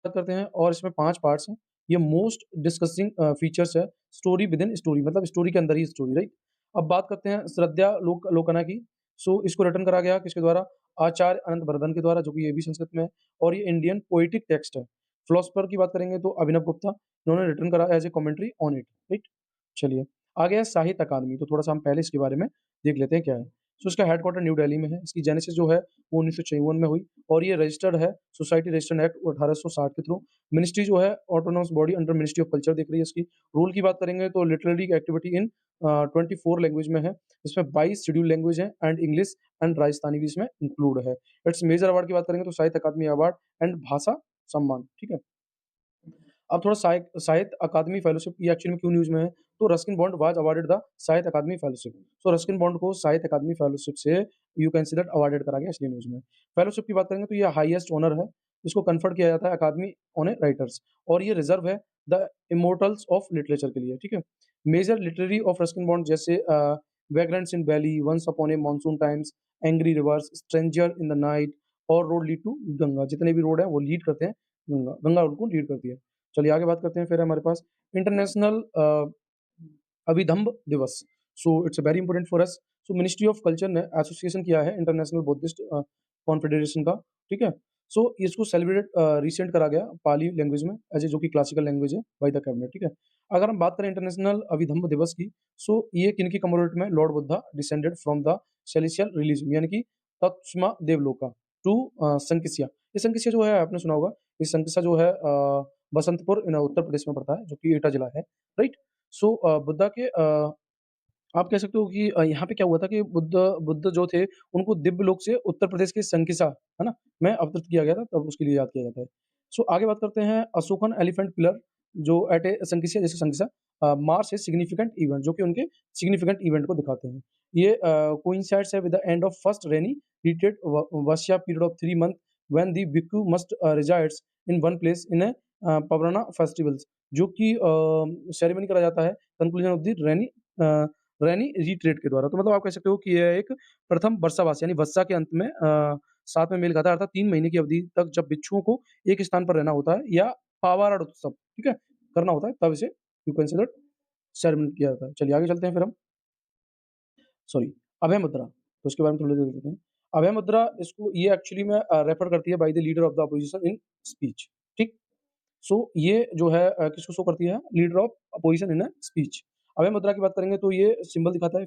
बात करते हैं और इसमें 5 पार्ट्स हैं। ये मोस्ट डिस्कसिंग फीचर्स है, स्टोरी विदिन स्टोरी, मतलब स्टोरी के अंदर ही स्टोरी, राइट? अब बात करते हैं श्रद्धा लोकना की। सो इसको रिटन करा गया किसके द्वारा? आचार्य अनंत बर्धन के द्वारा, जो कि ये भी संस्कृत में है और ये इंडियन पोएटिक टेक्स्ट है। फिलॉसफर की बात करेंगे तो अभिनव गुप्ता, इन्होंने रिटन करा as a commentary on it, right? चलिए, आगे है साहित्य अकादमी, तो थोड़ा-सा हम पहले इसके बारे में देख लेते हैं क्या है। सो इसका हेडक्वार्टर न्यू दिल्ली में है। इसकी जेनेसिस जो है वो 1954 में हुई और ये रजिस्टर्ड है सोसाइटी रजिस्टर्ड एक्ट 1860 के थ्रू। मिनिस्ट्री जो है autonomous body under ministry of culture देख रही है इसकी। रूल की बात करेंगे तो लिटरेरी एक्टिविटी इन 24 लैंग्वेज में है। इसमें 22 शेड्यूल्ड लैंग्वेज हैं एंड इंग्लिश एंड राजस्थानी भी इसमें इंक्लूड है। इट्स मेजर अवार्ड की बात करेंगे तो साहित्य अकादमी अवार्ड एंड भाषा सम्मान, ठीक है? अब थोड़ा साहित्य अकादमी फेलोशिप ये एक्चुअली में क्यों न्यूज़ में है, तो Ruskin bond was awarded the साहित्य अकादमी फेलोशिप। सो रस्किन बॉन्ड को साहित्य अकादमी फेलोशिप से you can see that awarded करा गया इसलिए न्यूज़ में। फेलोशिप की बात करेंगे तो ये हाईएस्ट ऑनर है, इसको कन्फर्ड किया जाता है अकादमी ऑन ए राइटर्स और ये रिज़र्व है द इमॉर्टल्स ऑफ लिटरेचर के लिए, ठीक है? Major literary of Ruskin Bond जैसे vagrants in valley, once upon a monsoon times, angry rivers, stranger in the night और रोड लीड टू गंगा, जितने भी रोड हैं वो लीड करते हैं गंगा, गंगा उनको लीड करती है। चलिए आगे बात करते हैं, फिर हमारे पास इंटरनेशनल अभिधम्ब दिवस। So it's very important for us. So ministry of culture ने एसोसिएशन किया है इंटरनेशनल बुद्धिस्ट कॉन्फेडरेशन का, ठीक है? सो इसको सेलिब्रेट रिसेंट करा गया पाली लैंग्वेज में एज ए जो कि क्लासिकल लैंग्वेज है बाय द कैबिनेट, ठीक है? अगर हम बात करें इंटरनेशनल अभिधम्ब दिवस की, सो ये किनकी कमेमोरेट में? Lord Buddha descended from the celestial religion, यानी कि तत्सम देवलोका टू संकिसिया। ये संकिसिया जो है आपने सुना होगा, ये संकिसा जो है बसंतपुर इन उत्तर प्रदेश में पड़ता है, जो कि एटा जिला है, राइट? सो बुद्धा के आप कह सकते हो कि यहाँ पे क्या हुआ था कि बुद्ध बुद्ध जो थे, उनको दिव्य लोक से उत्तर प्रदेश के संकिसा, है ना? में अवतरित किया गया था, तब उसके लिए याद किया जाता है। सो आगे बात करते हैं अशोकन एलिफेंट पिलर, जो एट ए संकिसिया, जैसे Sankisa marks a significant event, जो कि उनके सिग्निफिकेंट इवेंट को दिखाते हैं। ये कोइंसाइड्स है with the end of first rainy heated Vasya period of 3 months when the Bhikkhu must resides in one place in a Pavarana festivals, जो कि सेरेमनी करा जाता है conclusion of the rainy retreat के द्वारा। तो मतलब आप कह सकते हो कि यह एक प्रथम वर्षावास यानी वर्षा के अंत में साथ में मेल खाता है, अर्थात 3 महीने की अवधि तक जब भिक्षुओं को एक स्थान पर रहना होता है या पावाड़ उत्सव, ठीक है, करना होता है, तब इसे यू कंसीडर सेरेमनी किया जाता है। चलिए आगे चलते हैं फिर हम। सॉरी, अभय मुद्रा, तो उसके बारे में थोड़ी देर देखते हैं। अभय मुद्रा, इसको ये एक्चुअली में रेफर करती है by the leader of the opposition in speech, ठीक? सो ये जो है किसको शो करती है? Leader of opposition in a speech. Abhaya mudra की बात करेंगे तो ये सिंबल दिखाता है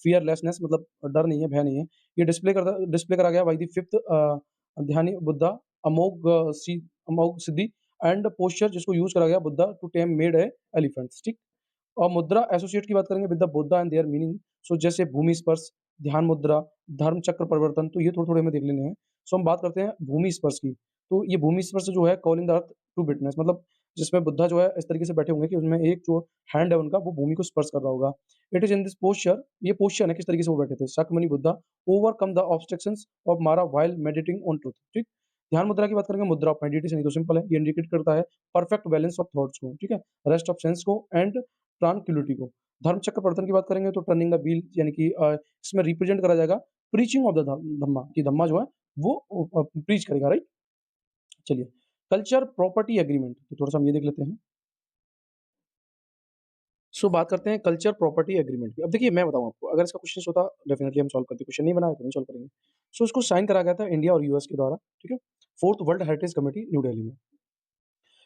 फियरलेसनेस, मतलब डर नहीं है, भय नहीं है। ये डिस्प्ले करा गया by the 5th Dhyani Buddha Amoghasiddhi and posture, जिसको यूज़ करा गया Buddha to tame mad a elephants, ठीक? और मुद्रा एसोसिएट की बात करेंगे with the Buddha and their meaning. So जैसे भूमि स्पर्श, ध्यान मुद्रा, धर्म चक्र परिवर्तन, तो ये थोड़े-थोड़े हमें देख लेने हैं। सो हम बात करते हैं भूमि स्पर्श की। तो ये भूमि स्पर्श जो है calling the earth to witness, मतलब जिसमें बुद्धा जो है इस तरीके से बैठे होंगे कि उसमें एक जो हैंड है उनका वो भूमि को स्पर्श कर रहा होगा। It is in this posture, ये पोस्चर है किस तरीके से वो बैठे थे। Shakyamuni Buddha overcome the obstructions of मारा व्हाइल मेडिटेटिंग ऑन ट्रुथ, ठीक? ध्यान मुद्रा की बात करेंगे, मुद्रा ऑफ मेडिटेशन, ये तो सिंपल है, ये इंडिकेट करता है परफेक्ट बैलेंस ऑफ थॉट्स को, ठीक है, रेस्ट ऑफ सेंस को एंड ट्रांक्विलिटी को। धर्म चक्र प्रवर्तन की बात करेंगे तो टर्निंग द व्हील, यानी कि इसमें रिप्रेजेंट करा जाएगा प्रीचिंग ऑफ द धम्मा, कि धम्मा जो है वो प्रीच करेगा, राइट। चलिए, कल्चर प्रॉपर्टी एग्रीमेंट, तो थोड़ा सा हम ये देख लेते हैं। सो बात करते हैं कल्चर प्रॉपर्टी एग्रीमेंट की। अब देखिए मैं बताऊँ आपको, अगर इसका क्वेश्चन होता डेफिनिटली हम सॉल्व करते, क्वेश्चन नहीं बनाया तो नहीं सॉल्व करेंगे। सो इसको साइन करा गया था इंडिया और यूएस के द्वारा, ठीक है, fourth world heritage committee new Delhi में।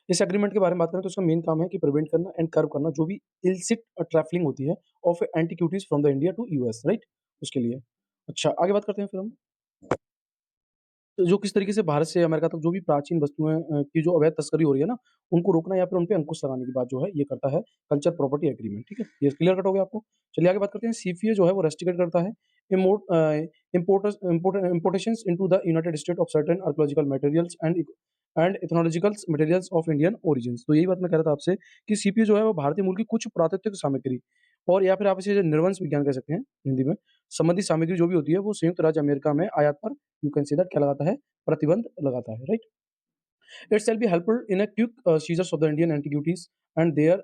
इस एग्रीमेंट के बारे में बात करें तो इसका मेन काम है कि प्रिवेंट करना एंड कर्व करना जो भी इल्सिट ट्रैफलिंग होती है of antiquities from the India to US, right, उसके लिए। अच्छा, आगे बात करते हैं फिर हम, तो जो किस तरीके से भारत से अमेरिका तक जो भी प्राचीन वस्तुएं की जो अवैध तस्करी हो रही है ना, उनको रोकना या फिर उन पे अंकुश लगाने की बात जो है ये करता है कल्चर प्रॉपर्टी एग्रीमेंट, ठीक है, ये क्लियर कट हो गया आपको। चलिए आगे बात करते हैं, सीपीए जो है वो रेस्ट्रिक्ट करता है importations into the United State of certain archaeological materials and ethnological materials of Indian origins. तो यही बात मैं कह रहा था आपसे कि सीपीए जो है वो भारतीय मूल की कुछ पुरातात्विक सामग्री और या फिर आप इसे निर्वंश विज्ञान कह सकते हैं हिंदी में, संबंधित सामग्री जो भी होती है वो संयुक्त राज्य अमेरिका में आयात पर यू कैन सी दैट क्या लगाता है, प्रतिबंध लगाता है, right. It shall be helpful in a quick seizures of the Indian antiquities and their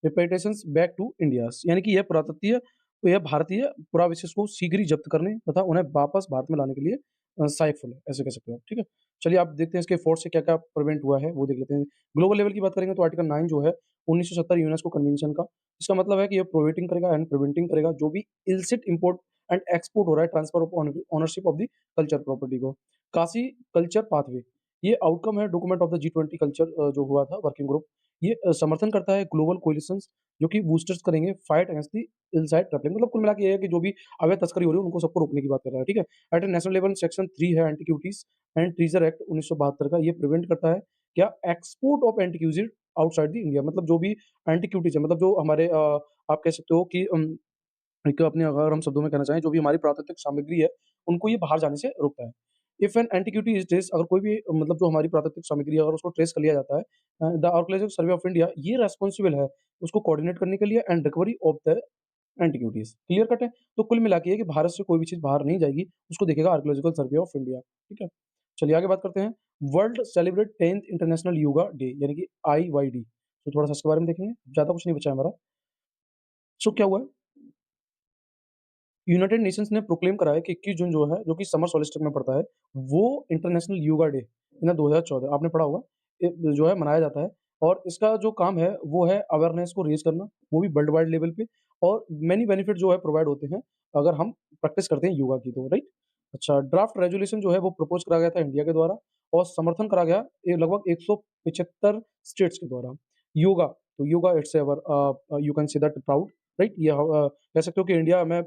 repatriations back to India, यानी कि यह पुरातत्वीय, यह भारतीय पुरावशेष को शीघ्र ही जब्त करने तथा उन्हें वापस भारत में लाने के लिए सहायकफुल है, ऐसे कह सकते हो आप, ठीक है। चलिए आप देखते हैं इसके फोर्स से क्या-क्या प्रिवेंट हुआ है, वो देख लेते हैं। ग्लोबल लेवल की बात करेंगे तो आर्टिकल 9 जो है 1970 यूनेस्को कन्वेंशन का, इसका मतलब है कि ये प्रोहिबिटिंग करेगा एंड प्रिवेंटिंग करेगा जो भी इल्सिट इम्पोर्ट एंड एक्सपोर्ट हो रहा है, transfer of ownership of the culture property को। काशी कल्चर पाथवे, ये आउटकम है document of the G20 culture जो हुआ था वर्किंग ग्रुप। ये समर्थन करता है ग्लोबल कोलिशंस जो कि बूस्टर्स करेंगे fight against the inside trafficking, मतलब कुल मिला के ये है कि जो भी अवैध तस्करी हो रही है उनको सबको रोकने की बात कर रहा है, ठीक है। एट ए नेशनल लेवल सेक्शन 3 है एंटीक्यूटीज एंड ट्रेजर एक्ट 1972 का, ये प्रिवेंट करता है क्या, export of antiquities outside the India, मतलब जो भी एंटीक्यूटीज है, मतलब जो हमारे आप कह सकते हो कि एक अपने अगर हम शब्दों में कहना चाहें जो भी हमारी प्राकृतिक सामग्री है, उनको ये बाहर जाने से रोकता है। If an antiquity is traced, अगर कोई भी मतलब जो हमारी प्राकृतिक सामग्री है अगर उसको ट्रेस कर लिया जाता है, the archaeological survey of India ये रिस्पांसिबल है उसको कोऑर्डिनेट करने के लिए and recovery of the antiquities, clear cut है। तो कुल मिला के ये कि भारत से कोई भी चीज़ बाहर नहीं जाएगी, उसको देखेगा आर्कियोलॉजिकल सर्वे ऑफ इंडिया, ठीक है। चलिए आगे बात करते हैं, world celebrate 10th international yoga day, यानी कि IYD। तो थोड़ा-सा इसके बारे में देखेंगे, ज़्यादा कुछ नहीं बचा है हमारा। सो क्या हुआ है, यूनाइटेड नेशंस ने प्रोक्लेम करा है कि 21 जून जो है, जो कि समर सोलिस्टिक में पड़ता है, वो इंटरनेशनल योगा डे इन 2014 आपने पढ़ा होगा, जो है मनाया जाता है। और इसका जो काम है, वो है अवेयरनेस को रेज़ करना, वो भी वर्ल्ड वाइड लेवल पे, और मैनी बेनिफिट जो है प्रोवाइड होते हैं, अगर हम प्रैक्टिस करते हैं योगा की तो, राइट? अच्छा, ड्राफ्ट रेज़ोल्यूशन जो है वो प्रपोज़ करा गया था इंडिया के द्वारा और समर्थन करा गया ये लगभग 175 स्टेट्स के द्वारा। योगा, तो yoga it's our you can say that proud, right? ये कह सकते हो कि इंडिया में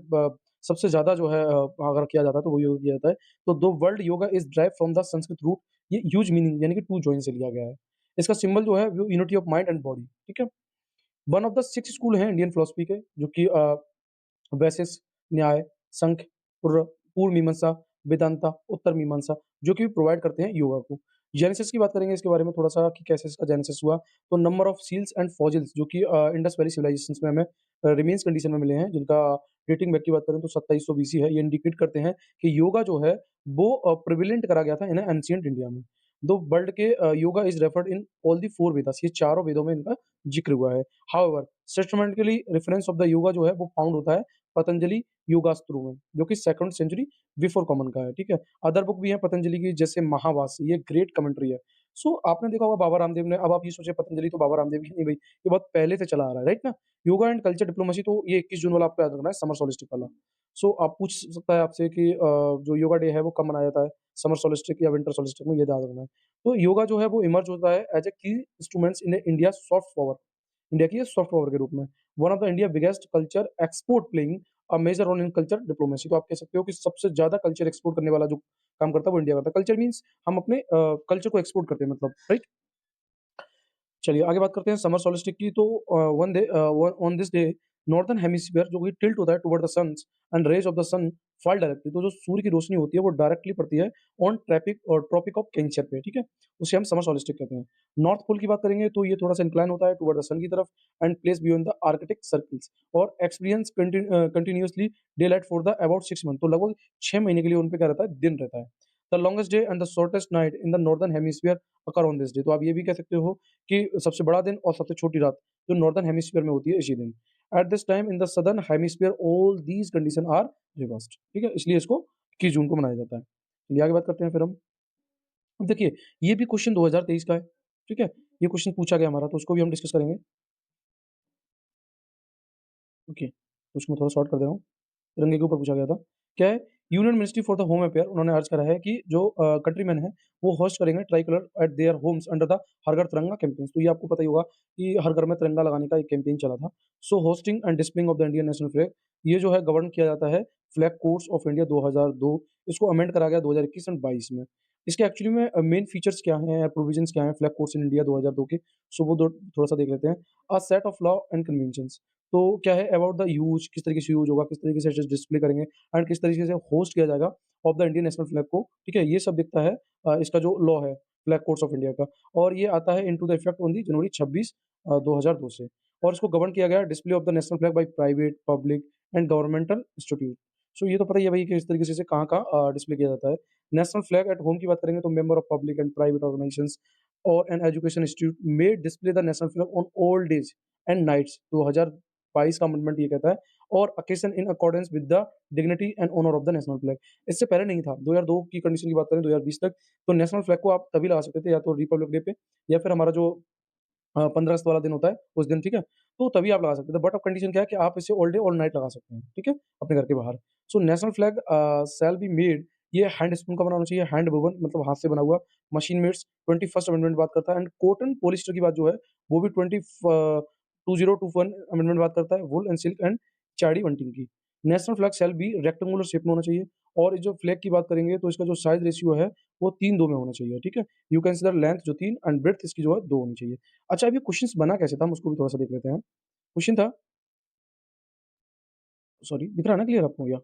सबसे ज़्यादा जो है अगर किया जाता है तो वो योगा किया जाता है। तो the word yoga is derived from the Sanskrit root, ये ह्यूज मीनिंग यानी कि टू जॉइन से लिया गया है। इसका सिंबल जो है वो unity of mind and body, ठीक है? वन ऑफ द 6 स्कूल हैं इंडियन फिलॉसफी के जो कि वैशेष, न्याय, सांख्य, पूर्व मीमांसा, वेदांता, उत्तर मीमांसा, जो कि प्रोवाइड करते हैं योगा को। जेनेसिस की बात करेंगे इसके बारे में थोड़ा-सा कि कैसे इसका जेनेसिस हुआ। तो number of seals and fossils जो कि इंडस वैली सिविलाइजेशंस में हमें रिमेन्स कंडीशन में मिले हैं, जिनका डेटिंग बैक की बात करें तो 2700 बीसी है। ये इंडिकेट करते हैं कि योगा जो है वो प्रिवेलेंट करा गया था इन एंशिएंट इंडिया में। दो वर्ल्ड के yoga is referred in all the 4 Vedas, ये चारों वेदों में इनका ज़िक्र हुआ है। However systematically reference of the yoga जो है वो फाउंड होता है पतंजलि योगास्त्रों में, जो कि 2nd सेंचुरी बिफोर कॉमन का है, ठीक है? अदर बुक भी है पतंजलि की जैसे महावासी, ये ग्रेट कमेंट्री है। सो आपने देखा होगा बाबा रामदेव ने, अब आप ये सोचिए पतंजलि तो बाबा रामदेव की नहीं भई, ये बहुत पहले से चला आ रहा है, राइट ना? योगा एंड कल्चर डिप्लोमेसी, तो ये 21 जून वाला आपको याद रखना है, समर सोलिस्टिक वाला। सो आप पूछ सकता है आपसे कि जो योगा डे है वो कब मनाया जाता है? समर सोलिस्टिक या विंटर सोलिस्टिक में, ये याद रखना है। तो योगा जो है वो इमर्ज होता है as a key instruments in India soft power, India की सॉफ्ट पावर के रूप में। One of the India biggest culture export playing a major role in culture diplomacy, तो आप कह सकते हो कि सबसे ज़्यादा कल्चर एक्सपोर्ट करने वाला जो काम करता है वो इंडिया करता है। कल्चर मीन्स हम अपने कल्चर को एक्सपोर्ट करते हैं मतलब, राइट? चलिए आगे बात करते हैं समर सोलिस्टिक की। तो on this day northern hemisphere जो कि टिल्ट होता है toward the suns and rays of the sun fall directly, तो जो सूर्य की रोशनी होती है वो डायरेक्टली पड़ती है ऑन ट्रैपिक और ट्रॉपिक ऑफ कैंसर पे, ठीक है? उसे हम समर सोलिस्टिक कहते हैं। नॉर्थ पोल की बात करेंगे तो ये थोड़ा सा इंक्लाइन होता है टुवर्ड द सन की तरफ and place beyond the Arctic circles और experience continuously day light for the about 6 month, तो लगभग 6 महीने के लिए उन पे क्या रहता है, दिन रहता है। The longest day and the shortest night in the northern hemisphere occur on this day. तो आप ये भी कह सकते हो कि सबसे बड़ा दिन और सबसे छोटी रात जो नॉर्दर्न हेमिस्फीयर में होती है इसी दिन। At this time in the southern hemisphere all these condition are reversed, ठीक है, इसलिए इसको 21 जून को मनाया जाता है। चलिए आगे बात करते हैं फिर हम। अब देखिए, ये भी क्वेश्चन 2023 का है, ठीक है? ये क्वेश्चन पूछा गया हमारा, तो उसको भी हम डिस्कस करेंगे। ओके, तो उसको मैं थोड़ा शॉर्ट कर दे रहा हूँ। तिरंगे के ऊपर पूछा गया था। क्या है? Union ministry for the home affair उन्होंने अर्ज करा है कि जो कंट्रीमैन हैं, वो होस्ट करेंगे tricolour at their homes under the Har Ghar Tiranga campaign. तो ये आपको पता ही होगा कि हर घर में तिरंगा लगाने का एक कैंपेन चला था। So hosting and displaying of the Indian national flag, ये जो है गवर्न किया जाता है फ्लैग कोड्स ऑफ इंडिया 2002। इसको अमेंड करा गया 2021 एंड 22 में। इसके एक्चुअली में मेन फीचर्स क्या हैं, प्रोविजंस क्या हैं फ्लैग कोड्स इन इंडिया 2002 के? सो वो थोड़ा-सा देख लेते हैं। A set of law and conventions, तो क्या है अबाउट द यूज़, किस तरीके से यूज़ होगा, किस तरीके से डिस्प्ले करेंगे एंड किस तरीके से होस्ट किया जाएगा of the Indian national flag को, ठीक है? ये सब दिखता है इसका जो लॉ है फ्लैग कोड्स ऑफ इंडिया का, और ये आता है into the effect on the January 26 2002 से। और इसको गवर्न किया गया display of the national flag by private, public and governmental institute. So ये तो पता ही है भाई कि इस तरीके से कहाँ-कहाँ डिस्प्ले किया जाता है। नेशनल फ्लैग एट होम की बात करेंगे तो member of public and private organisations और an education institute may display the national flag on all days and nights. 2022 का अमेंडमेंट ये कहता है, और occasion in accordance with the dignity and honour of the national flag. इससे पहले नहीं था, 2002 की कंडीशन की बात करें 2020 तक, तो नेशनल फ्लैग को आप तभी लगा सकते थे या तो रिपब्लिक डे पे या फिर हमारा जो 15 अगस्त वाला दिन होता है उस दिन, ठीक है? तो तभी आप लगा सकते थे, बट अब कंडीशन क्या है कि आप इसे ऑल डे ऑल नाइट लगा सकते हैं, ठीक है? अपने घर के बाहर। So national flag shall be made, ये हैंड स्पून का बना होना चाहिए, हैंड वूवन मतलब हाथ से बना हुआ, मशीन मेड्स 21st अमेंडमेंट बात करता है, एंड कॉटन पॉलिस्टर की बात जो है वो भी 2021 अमेंडमेंट बात करता है, wool and silk and khadi bunting की। National flag shall be rectangular shape में होना चाहिए, और इस जो फ्लैग की बात करेंगे तो इसका जो साइज़ रेशियो है वो 3:2 में होना चाहिए, ठीक है? यू कंसीडर लेंथ जो 3 एंड ब्रेड्थ इसकी जो है 2 होनी चाहिए। अच्छा, अब ये क्वेश्चंस बना कैसे था, हम उसको भी थोड़ा-सा देख लेते हैं। क्वेश्चन था, सॉरी दिख रहा है ना क्लियर आपको भैया?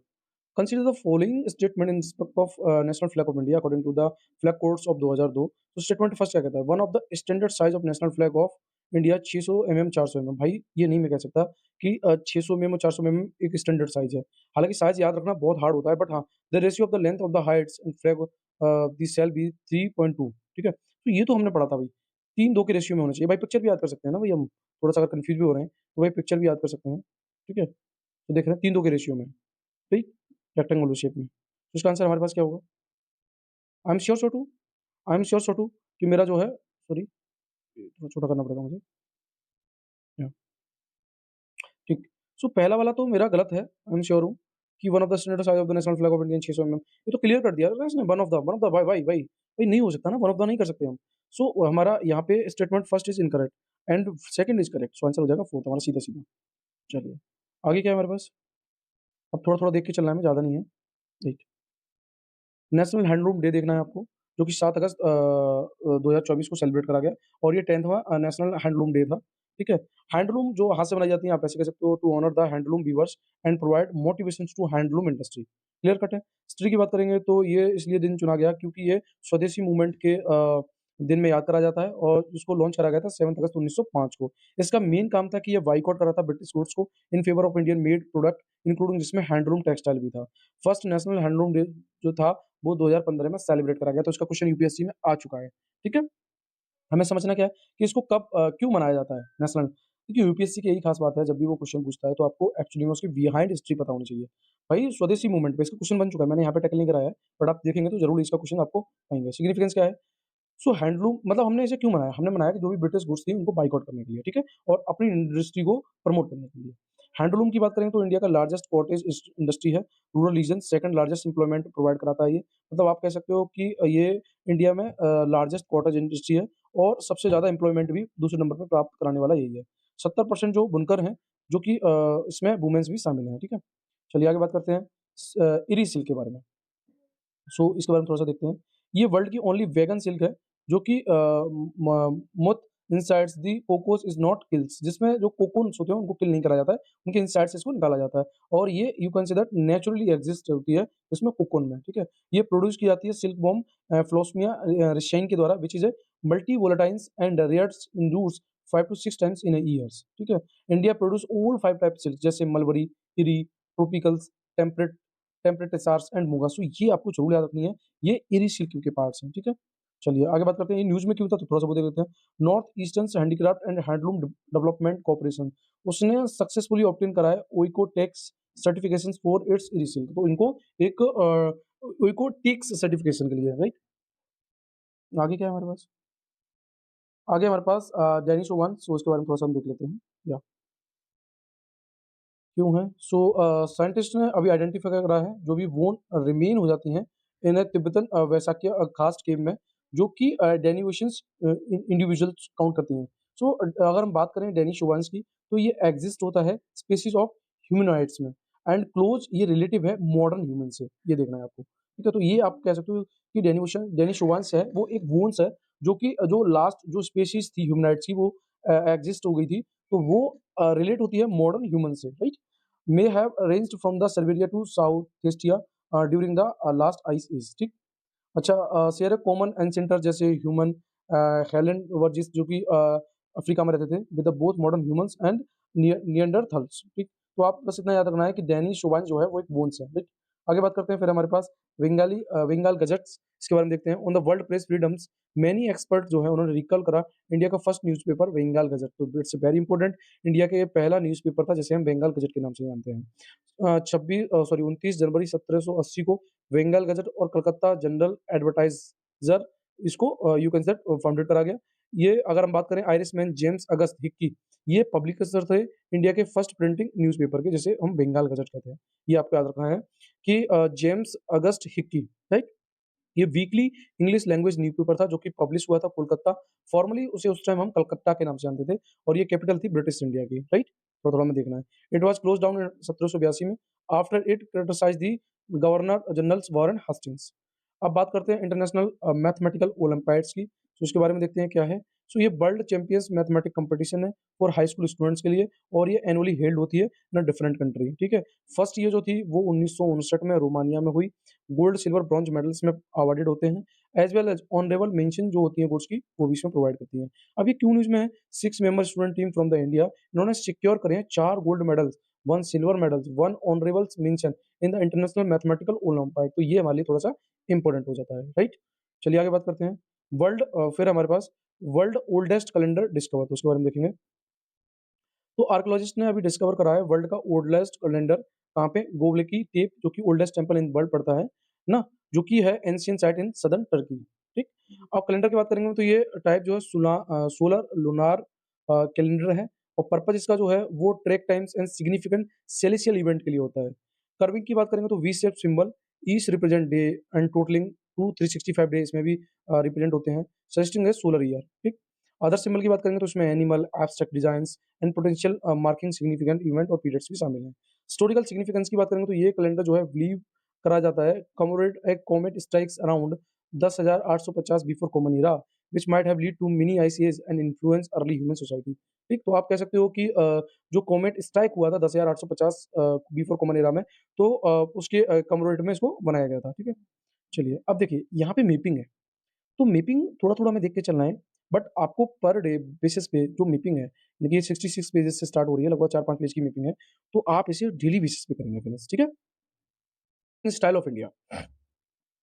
Consider the following statement in respect of national flag of India according to the flag codes of 2002। तो स्टेटमेंट फर्स्ट क्या कहता है? One of the standard size of national flag of India 600 mm 400 mm. भाई ये नहीं मैं कह सकता कि 600 एमएम और 400 एमएम एक स्टैंडर्ड साइज है। हालाँकि साइज याद रखना बहुत हार्ड होता है, बट हाँ, the ratio of the length of the Heights and flag the shall be 3.2, ठीक है? तो ये तो हमने पढ़ा था भाई, 3:2 के रेशियो में होना चाहिए। भाई पिक्चर भी याद कर सकते हैं ना भाई हम, थोड़ा-सा अगर कन्फ्यूज़ भी हो रहे हैं, तो भाई पिक्चर भी याद कर सकते हैं, ठीक है? तो देख रहे हैं 3:2 के रेशियो में, ठीक? रेक्टेंगुलर शेप में। तो इसका आंसर हमारे पास क्या होगा? I am sure Chhotu, I am sure Chhotu कि मेरा जो है, सॉरी थोड़ा छोटा करना पड़ेगा मुझे। या ठीक। सो पहला वाला तो मेरा गलत है, आई एम श्योर हूँ कि one of the standard size of the national flag of India 600 MM. ये तो क्लियर कर दिया ना इसने, वन ऑफ द भाई भाई भाई भाई नहीं हो सकता ना, वन ऑफ द नहीं कर सकते हम। सो हमारा यहाँ पे statement first is incorrect and second is correct, so answer हो जाएगा फोर्थ हमारा सीधा-सीधा। चलिए, आगे क्या है हमारे पास? अब थोड़ा-थोड़ा देख के चलना है हमें, ज़्यादा नहीं है। देखिए, नेशनल हैंडलूम डे देखना है आपको, जो कि 7 अगस्त 2024 को सेलिब्रेट करा गया, और ये 10वां नेशनल हैंडलूम डे था, ठीक है? हैंडलूम जो हाथ से बनाई जाती हैं, आप ऐसे कह सकते हो, to honour the handloom weavers and provide motivations to handloom industry. Clear cut है? हिस्ट्री की बात करेंगे तो ये इसलिए दिन चुना गया क्योंकि ये स्वदेशी मूवमेंट के दिन में याद करा जाता है, और इसको लॉन्च करा गया था 7 अगस्त 1905 को। इसका मेन काम था कि ये बॉयकॉट कर रहा था ब्रिटिश गुड्स को in favour of Indian made product, including जिसमें हैंडलूम टेक्सटाइल भी था। फर्स्ट नेशनल हैंडलूम डे जो था वो 2015 में सेलिब्रेट करा गया, तो इसका क्वेश्चन यूपीएससी में आ चुका है, ठीक है? हमें समझना क्या है कि इसको कब क्यों मनाया जाता है नेशनल? देखिए, यूपीएससी की यही खास बात है, जब भी वो क्वेश्चन पूछता है तो आपको एक्चुअली में उसकी बिहाइंड हिस्ट्री पता होनी चाहिए। भाई स्वदेशी मूवमेंट पे इसका क्वेश्चन बन चुका है, मैंने यहाँ पे टैकल नहीं कराया है, बट आप देखेंगे तो ज़रूर इसका क्वेश्चन आपको आएँगे। सिग्निफिकेंस क्या है? सो हैंडलूम मतलब हमने इसे क्यों मनाया? हमने मनाया कि जो भी ब्रिटिश गुड्स थी उनको बायकॉट करने के लिए, ठीक है? और अपनी इंडस्ट्री को प्रमोट करने के लिए। हैंडलूम की बात करें तो इंडिया का लार्जेस्ट कॉटेज इंडस्ट्री है। Rural region second largest employment provide कराता है ये। मतलब आप कह सकते हो कि ये इंडिया में लार्जेस्ट कॉटेज इंडस्ट्री है, और सबसे ज़्यादा एम्प्लॉयमेंट भी दूसरे नंबर पे प्राप्त कराने वाला यही है। 70% जो बुनकर हैं, जो कि इसमें वुमेन्स भी शामिल हैं, ठीक है? चलिए आगे बात करते हैं इरी सिल्क के बारे में। सो इसके बारे में थोड़ा-सा देखते हैं। ये वर्ल्ड की ओनली वेगन सिल्क है, जो कि म moth insides the cocoons is not kills, जिसमें जो कोकून्स होते हैं उनको किल नहीं करा जाता है, उनके इनसाइड से इसको निकाला जाता है, और ये you can say that naturally exist होती है इसमें कोकून में, ठीक है? ये प्रोड्यूस की जाती है सिल्क वर्म फ्लोस्मिया रिशाइन के द्वारा, which is a multi volatiles and rears in roots 5 to 6 times in a years, ठीक है? India produce all 5 type silk जैसे mulberry, eri, tropicals, temperate temperate tasars and muga. So ये आपको ज़रूर याद रखनी है, ये इरी सिल्क के पार्ट्स हैं, ठीक है? चलिए आगे बात करते हैं, ये न्यूज़ में क्यों था तो थोड़ा-सा वो देख लेते हैं। North eastern handicraft and handloom development corporation, उसने सक्सेसफुली ऑब्टेन करा है ओइकोटेक्स certifications for its eri silk. तो इनको एक ओइकोटेक्स सर्टिफिकेशन के लिए, राइट? आगे क्या है हमारे पास? आगे हमारे पास डेनिश ओवन, सो इसके बारे में थोड़ा-सा हम देख लेते हैं। या क्यों है? सो साइंटिस्ट ने अभी आइडेंटिफाई करा है, जो भी वोन रिमेन हो जाती हैं इन अ तिब्बतन वैशाक्य कास्ट केव में, जो कि डेनिवेशंस इंडिविजुअल्स काउंट करती हैं। सो अगर हम बात करें डेनिश ओवान्स की, तो ये एक्सिस्ट होता है स्पीशीज़ ऑफ ह्यूमनॉइड्स में एंड क्लोज़ ये रिलेटिव है मॉडर्न ह्यूमन से, ये देखना है आपको। ठीक है? तो ये आप कह सकते हो कि डेनिश ओवान्स है, वो एक वोन्स है, जो कि जो लास्ट जो स्पीशीज़ थी ह्यूमनॉइड्स की, वो एक्सिस्ट हो गई थी, तो वो रिलेट होती है मॉडर्न ह्यूमन से, right? may have ranged from the Siberia to South Asia during the last ice age, ठीक। अच्छा शेयर कॉमन एंसेंटर जैसे ह्यूमन हेलन वर्जिस जो कि अफ्रीका में रहते थे with both modern humans and Neanderthals, ठीक। तो आप बस इतना याद रखना है कि डैनी शोवान जो है वो एक बोन्स है, ठीक। आगे बात करते हैं फिर हमारे पास बंगाल गजट्स, इसके बारे में देखते हैं। On the world press freedoms many expert जो है उन्होंने रिकॉल करा इंडिया का फर्स्ट न्यूज़पेपर बंगाल गजट, तो इट्स वेरी इंपॉर्टेंट। इंडिया का ये पहला न्यूज़पेपर था जिसे हम बंगाल गजट के नाम से जानते हैं। 29 जनवरी 1780 को बंगाल गजट और कलकत्ता जनरल एडवर्टाइजर इसको यू कैन सेड फाउंडेड करा गया। ये अगर हम बात करें आयरिशमैन जेम्स अगस्त हिक्की, ये पब्लिशर थे इंडिया के फर्स्ट प्रिंटिंग न्यूज़पेपर के, जिसे हम बंगाल गजट कहते हैं। ये आपको याद रखना है कि जेम्स अगस्त हिक्की, राइट? ये वीकली इंग्लिश लैंग्वेज न्यूज़पेपर था जो कि पब्लिश हुआ था कोलकाता। फॉर्मली उसे उस टाइम हम कलकत्ता के नाम से जानते थे और ये कैपिटल थी ब्रिटिश इंडिया की, राइट? तो थोड़ा हमें देखना है। It was closed down in 1782 में after it criticised the governor generals Warren Hastings. अब बात करते हैं इंटरनेशनल मैथमेटिकल ओलंपियाड्स की, तो उसके बारे में देखते हैं क्या है। सो ये वर्ल्ड चैंपियंस मैथमेटिक्स कंपटीशन है फॉर हाई स्कूल स्टूडेंट्स के लिए और ये एनुअली हेल्ड होती है इन अ डिफरेंट कंट्री, ठीक है? फर्स्ट ईयर जो थी वो 1959 में रोमानिया में हुई। गोल्ड, सिल्वर, ब्रॉन्ज मेडल्स में अवार्डेड होते हैं, as well as honourable mention जो होती है कोर्स की, वो भी इसमें प्रोवाइड करती हैं। अब ये क्यों न्यूज़ में है? 6 member student team from the India, इन्होंने सिक्योर करे हैं 4 gold medals, 1 silver medals, 1 honorables mention in the international mathematical olympiad. तो ये हमारे लिए थोड़ा-सा इम्पोर्टेंट हो जाता है, राइट? चलिए आगे बात करते हैं। फिर हमारे पास वर्ल्ड ओल्डेस्ट कैलेंडर डिस्कवर, तो उसके बारे में देखेंगे। तो आर्कियोलॉजिस्ट ने अभी डिस्कवर करा है वर्ल्ड का ओल्डेस्ट कैलेंडर कहाँ पे? गोबेल्की तेप, जो कि ओल्डेस्ट टेंपल इन वर्ल्ड पड़ता है ना, जो कि है ancient site in southern Turkey, ठीक। अब कैलेंडर की बात करेंगे तो ये टाइप जो है सोलर लूनार कैलेंडर है और पर्पज इसका जो है वो track times and significant celestial event के लिए होता है। कर्विंग की बात करेंगे तो V shape symbol each represent day and totalling to 365 day इसमें भी रिप्रेजेंट होते हैं, सजेस्टिंग है सोलर ईयर, ठीक। अदर सिंबल की बात करेंगे तो उसमें animal, abstract designs and potential marking significant event और पीरियड्स भी शामिल हैं। हिस्टोरिकल सिग्निफिकेंस की बात करेंगे तो ये कैलेंडर जो है बिलीव करा जाता है commemorate a comet strikes around 10,850 before common era which might have lead to mini icy age and influence early human society. ठीक, तो आप कह सकते हो कि जो कॉमेट स्ट्राइक हुआ था 10,850 बिफोर कॉमन एरा में, तो उसके कमेमोरेट में इसको बनाया गया था, ठीक है? चलिए, अब देखिए यहाँ पे मैपिंग है। तो मैपिंग थोड़ा-थोड़ा हमें देख के चलना है, बट आपको पर डे बेसिस पे जो मैपिंग है, देखिए 66 पेजेज़ से स्टार्ट हो रही है, लगभग 4-5 पेज की मैपिंग है, तो आप इसे डेली बेसिस पे करेंगे फिनिश, ठीक है? स्टाइल ऑफ इंडिया,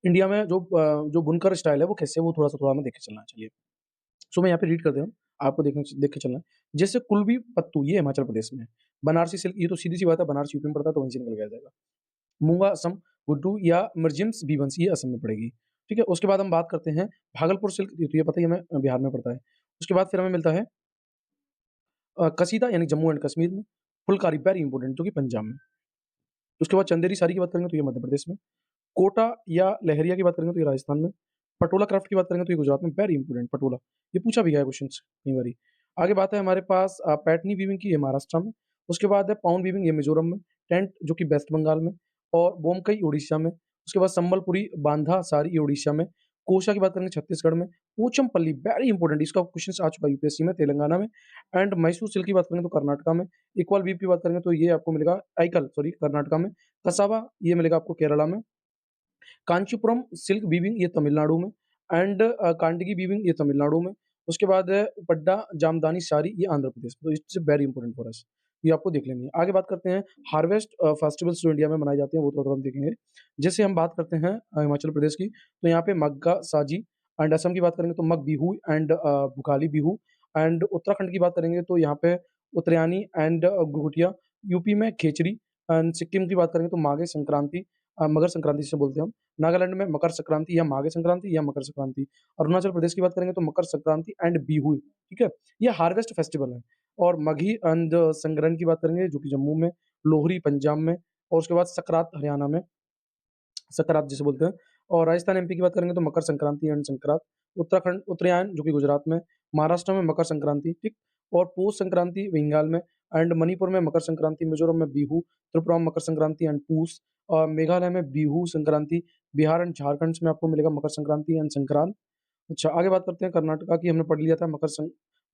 इंडिया में जो बुनकर स्टाइल है वो कैसे है, वो थोड़ा-सा थोड़ा हमें देख के चलना है, चलिए। सो मैं यहाँ पे रीड कर दे रहा हूँ, आपको देख के चलना है। जैसे कुल्बी पत्तू, ये हिमाचल प्रदेश में है। बनारसी सिल्क, ये तो सीधी-सी बात है, बनारस यूपी में पड़ता है, तो वहीं से निकल के आ जाएगा। मूंगा असम, गुड्डू या मिर्जिम्स बीबंस, ये असम में पड़ेगी, ठीक है? उसके बाद हम बात करते हैं भागलपुर सिल्क, ये तो ये पता ही हमें बिहार में पड़ता है। उसके बाद फिर हमें मिलता है कसीदा यानी जम्मू एंड कश्मीर में, फुलकारी वेरी इंपॉर्टेंट जो कि पंजाब में। उसके बाद चंदेरी साड़ी की बात करेंगे तो ये मध्य प्रदेश में, कोटा या लहरिया की बात करेंगे तो ये राजस्थान में, पटोला क्राफ्ट की बात करेंगे तो ये गुजरात में, वेरी इंपॉर्टेंट पटोला, ये पूछा भी गया है क्वेश्चंस कई बारी। आगे बात है हमारे पास पैटनी वीविंग की, ये महाराष्ट्र में। उसके बाद है पाउंड वीविंग, ये मिजोरम में, टेंट जो कि वेस्ट बंगाल में और बोमकई उड़ीसा में। उसके बाद संबलपुरी बांधा साड़ी, ये उड़ीसा में। कोशा की बात करेंगे छत्तीसगढ़ में। पोचमपल्ली वेरी इंपॉर्टेंट, इसका क्वेश्चन आ चुका है यूपीएससी में, तेलंगाना में। एंड मैसूर सिल्क की बात करेंगे तो कर्नाटका में। इक्वल वीव की बात करेंगे तो ये आपको मिलेगा आइकल सॉरी कर्नाटका में। कसावा ये मिलेगा आपको केरला में। कांचीपुरम सिल्क वीविंग ये तमिलनाडु में एंड कांडगी वीविंग ये तमिलनाडु में। उसके बाद है उपड्डा जामदानी साड़ी, ये आंध्र प्रदेश में। तो it's very important for us. ये आपको देख लेनी है। आगे बात करते हैं हार्वेस्ट फेस्टिवल्स जो इंडिया में मनाए जाते हैं, वो थोड़ा-थोड़ा हम देखेंगे। जैसे हम बात करते हैं हिमाचल प्रदेश की, तो यहाँ पे मग्गा साजी एंड असम की बात करेंगे तो मग बिहू एंड भुगाली बिहू एंड उत्तराखंड की बात करेंगे तो यहाँ पे उत्तरायणी एंड घुघुटिया, यूपी में खेचड़ी एंड सिक्किम की बात करेंगे तो माघे संक्रांति मकर संक्रांति जिसे बोलते हैं हम। नागालैंड में मकर संक्रांति या माघे संक्रांति या मकर संक्रांति। अरुणाचल प्रदेश की बात करेंगे तो मकर संक्रांति एंड बिहू, ठीक है? ये हार्वेस्ट फेस्टिवल है। और मघी एंड संग्रहण की बात करेंगे जो कि जम्मू में, लोहरी पंजाब में और उसके बाद सकरात हरियाणा में, सकरात जिसे बोलते हैं। और राजस्थान एमपी की बात करेंगे तो मकर संक्रांति एंड संक्रांत, उत्तराखंड उत्तरायण जो कि गुजरात में, महाराष्ट्र में मकर संक्रांति, ठीक? और पौष संक्रांति बंगाल में एंड मणिपुर में मकर संक्रांति, मिजोरम में बिहू, त्रिपुरा में मकर संक्रांति एंड पूस, मेघालय में बिहू संक्रांति, बिहार एंड झारखंड में आपको मिलेगा मकर संक्रांति एंड संक्रांत। अच्छा, आगे बात करते हैं कर्नाटका की, हमने पढ़ लिया था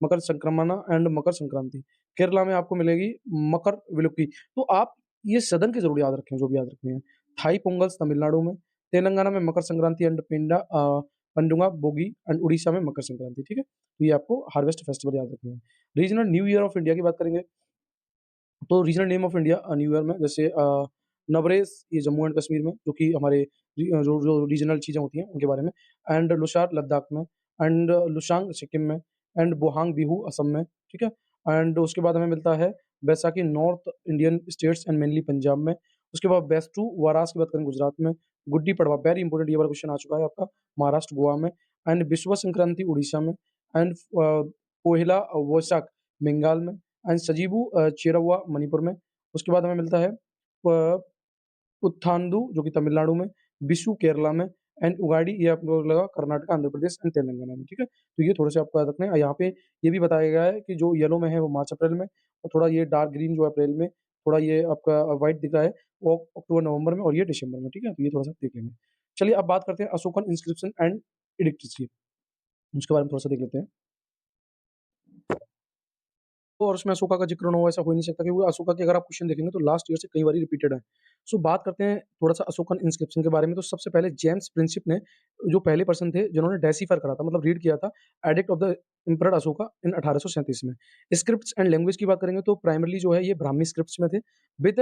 मकर संक्रमण एंड मकर संक्रांति। केरला में आपको मिलेगी मकर विलुक्की। तो आप ये सदन के ज़रूर याद रखें, जो भी याद रखने हैं। थाई पोंगल्स तमिलनाडु में, तेलंगाना में मकर संक्रांति एंड पंडुगा बोगी एंड उड़ीसा में मकर संक्रांति, ठीक है? तो ये आपको हार्वेस्ट फेस्टिवल याद रखने हैं। Regional new year of India की बात करेंगे तो regional name of India new year में जैसे नवरेह ये जम्मू एंड कश्मीर में जो कि हमारे जो जो रीजनल चीज़ें होती हैं उनके बारे में एंड लुसार लद्दाख में एंड लुशांग सिक्किम में एंड बोहांग बिहू असम में, ठीक है? एंड उसके बाद हमें मिलता है Baisakhi north Indian states and mainly Punjab में। उसके बाद बेस्टू वारास की बात करें गुजरात में, गुड्डी पड़वा वेरी इंपॉर्टेंट ये वाला क्वेश्चन आ चुका है आपका, महाराष्ट्र गोवा में एंड विश्व संक्रांति उड़ीसा में एंड पोहिला वैशाख बंगाल में एंड सजीबू चिरवा मणिपुर में। उसके बाद हमें मिलता है प पुथांदू जो कि तमिलनाडु में, विशु केरला में एंड उगाड़ी ये आपको लगा कर्नाटक, आंध्र प्रदेश एंड तेलंगाना में, ठीक है? तो ये थोड़े से आपको याद रखने हैं। यहाँ पे ये भी बताया गया है कि जो येलो में है वो मार्च अप्रैल में और थोड़ा ये डार्क ग्रीन जो है अप्रैल में, थोड़ा ये आपका व्हाइट दिख रहा है वो अक्टूबर नवंबर में और ये दिसंबर में, ठीक है? तो ये थोड़ा-सा देख लेंगे। चलिए अब बात करते हैं अशोकन इंस्क्रिप्शन एंड एडिक्ट्स की, उसके बारे में थोड़ा-सा देख लेते हैं। और उसमें अशोका का ज़िक्र ना हो ऐसा हो ही नहीं सकता क्योंकि अशोका के अगर आप क्वेश्चन देखेंगे तो लास्ट ईयर से कई बारी रिपीटेड है। सो बात करते हैं थोड़ा-सा अशोकन इंस्क्रिप्शन के बारे में तो सबसे पहले जेम्स प्रिंसिप ने जो पहले पर्सन थे जिन्होंने डेसिफर करा था मतलब रीड किया था edict of the emperor Ashoka in 1837 में। स्क्रिप्ट्स एंड लैंग्वेज की बात करेंगे तो प्राइमरली जो है ये ब्राह्मी स्क्रिप्ट्स में थे with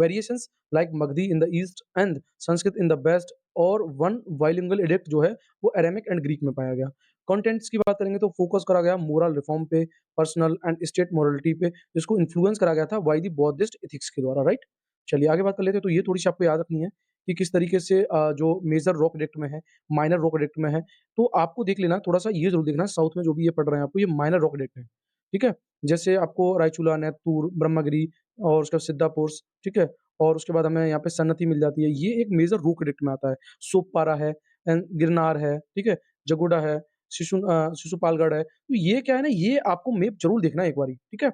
variations like Magadhi in the east and Sanskrit in the west और वन बाइलिंगुअल एडिक्ट जो है वो अरेमिक एंड ग्रीक में पाया गया। कंटेंट्स की बात करेंगे तो फोकस करा गया मोरल रिफॉर्म पे, पर्सनल एंड स्टेट मोरालिटी पे, जिसको इन्फ्लुएंस करा गया था बाय द बौद्धिस्ट एथिक्स के द्वारा, राइट? चलिए आगे बात कर लेते हैं, तो ये थोड़ी-सी आपको याद रखनी है कि किस तरीके से जो मेजर रॉक एडिक्ट में है, माइनर रॉक एडिक्ट में है, तो आपको देख लेना थोड़ा-सा ये ज़रूर देखना साउथ में जो भी ये पढ़ रहे हैं आपको, ये माइनर रॉक एडिक्ट है, ठीक है? जैसे आपको रायचूला, नैत्तूर, ब्रह्मगिरी और उसके बाद सिद्धापुरुष, ठीक है? और उसके बाद हमें यहाँ पे सन्नति मिल जाती है, ये एक मेजर रॉक एडिक्ट में आता है। सोपारा है एंड गिरनार है, ठीक है? जगोडा है, शिशुपालगढ़ है, तो ये क्या है ना, ये आपको मैप ज़रूर देखना है एक बारी, ठीक है?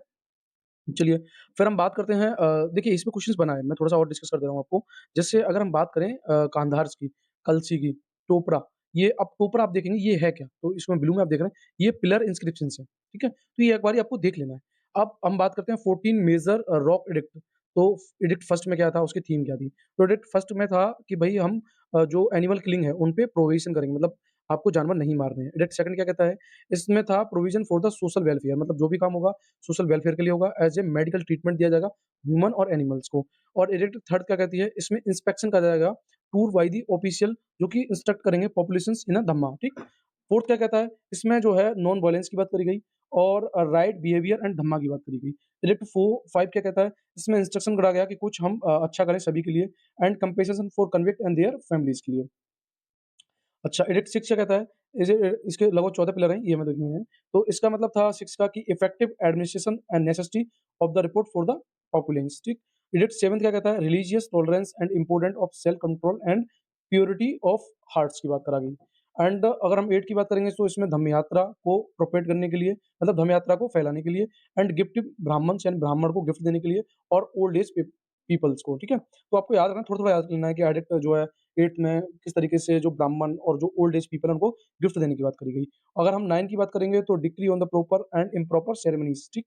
चलिए, फिर हम बात करते हैं देखिए इसमें क्वेश्चन्स बना है, मैं थोड़ा-सा और डिस्कस कर दे रहा हूँ आपको। जैसे अगर हम बात करें कांधार्स की, कलसी की, टोपरा, ये अब टोपरा आप देखेंगे ये है क्या? तो इसमें ब्लू में आप देख रहे हैं, ये पिलर इंस्क्रिप्शंस हैं, ठीक है? तो ये एक बारी आपको देख लेना है। अब हम बात करते हैं 14 मेजर रॉक एडिक्ट, तो एडिक्ट फर्स्ट में क्या था, उसकी थीम क्या थी? तो एडिक्ट फर्स्ट में था कि भई हम जो एनिमल किलिंग है, उन पे प्रोहिबिशन करेंगे, मतलब आपको जानवर नहीं मारने हैं। एडिक्ट सेकंड क्या कहता है? इसमें था provision for the social welfare, मतलब जो भी काम होगा सोशल वेलफेयर के लिए होगा, एज़ ए मेडिकल ट्रीटमेंट दिया जाएगा ह्यूमन और एनिमल्स को। और एडिक्ट थर्ड क्या कहती है? इसमें इंस्पेक्शन करा जाएगा टूर बाय द ऑफिशियल जो कि इंस्ट्रक्ट करेंगे पॉपुलेशंस इन अ धम्मा, ठीक? फोर्थ क्या कहता है? इसमें जो है नॉन वायलेंस की बात करी गई और राइट बिहेवियर एंड धम्मा की बात करी गई। एडिक्ट 5 क्या कहता है? इसमें इंस्ट्रक्शन करा गया कि कुछ हम अच्छा करें सभी के लिए and compensation for convict and there families के लिए। अच्छा, एडिक्ट 6 क्या कहता है? इसके लगभग 14 पिलर हैं, ये हमें देखने हैं। तो इसका मतलब था 6 का कि effective administration and necessity of the report for the populace, ठीक? एडिक्ट 7 क्या कहता है? Religious tolerance and important of self control and purity of hearts की बात करा गई। एंड अगर हम 8 की बात करेंगे तो इसमें धम्म यात्रा को प्रोपेट करने के लिए मतलब धम्म यात्रा को फैलाने के लिए एंड गिफ्ट ब्राह्मण्स यानी ब्राह्मण को गिफ्ट देने के लिए और ओल्ड एज पीपल्स को, ठीक है? तो आपको याद रखना थोड़ा-थोड़ा याद लेना है कि एडिक्ट जो है 8th में किस तरीके से जो ब्राह्मण और जो ओल्ड एज पीपल हैं उनको गिफ्ट देने की बात करी गई। अगर हम 9 की बात करेंगे तो decree on the proper and improper ceremonies, ठीक?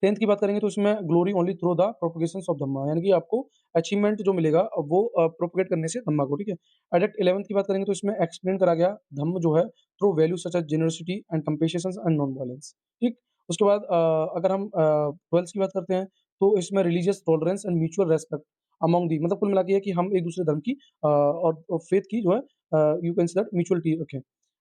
10th की बात करेंगे तो इसमें glory only through the propagations of Dhamma, यानी कि आपको अचीवमेंट जो मिलेगा वो प्रोपेगेट करने से धम्मा को, ठीक है? एडिक्ट 11th की बात करेंगे तो इसमें एक्सप्लेन करा गया धम्म जो है through value such as generosity and compassions and non violence, ठीक? उसके बाद अगर हम 12th की बात करते हैं, तो इसमें religious tolerance and mutual respect among the मतलब कुल मिला के ये कि हम एक-दूसरे धर्म की और फेथ की जो है you can say that mutuality रखें।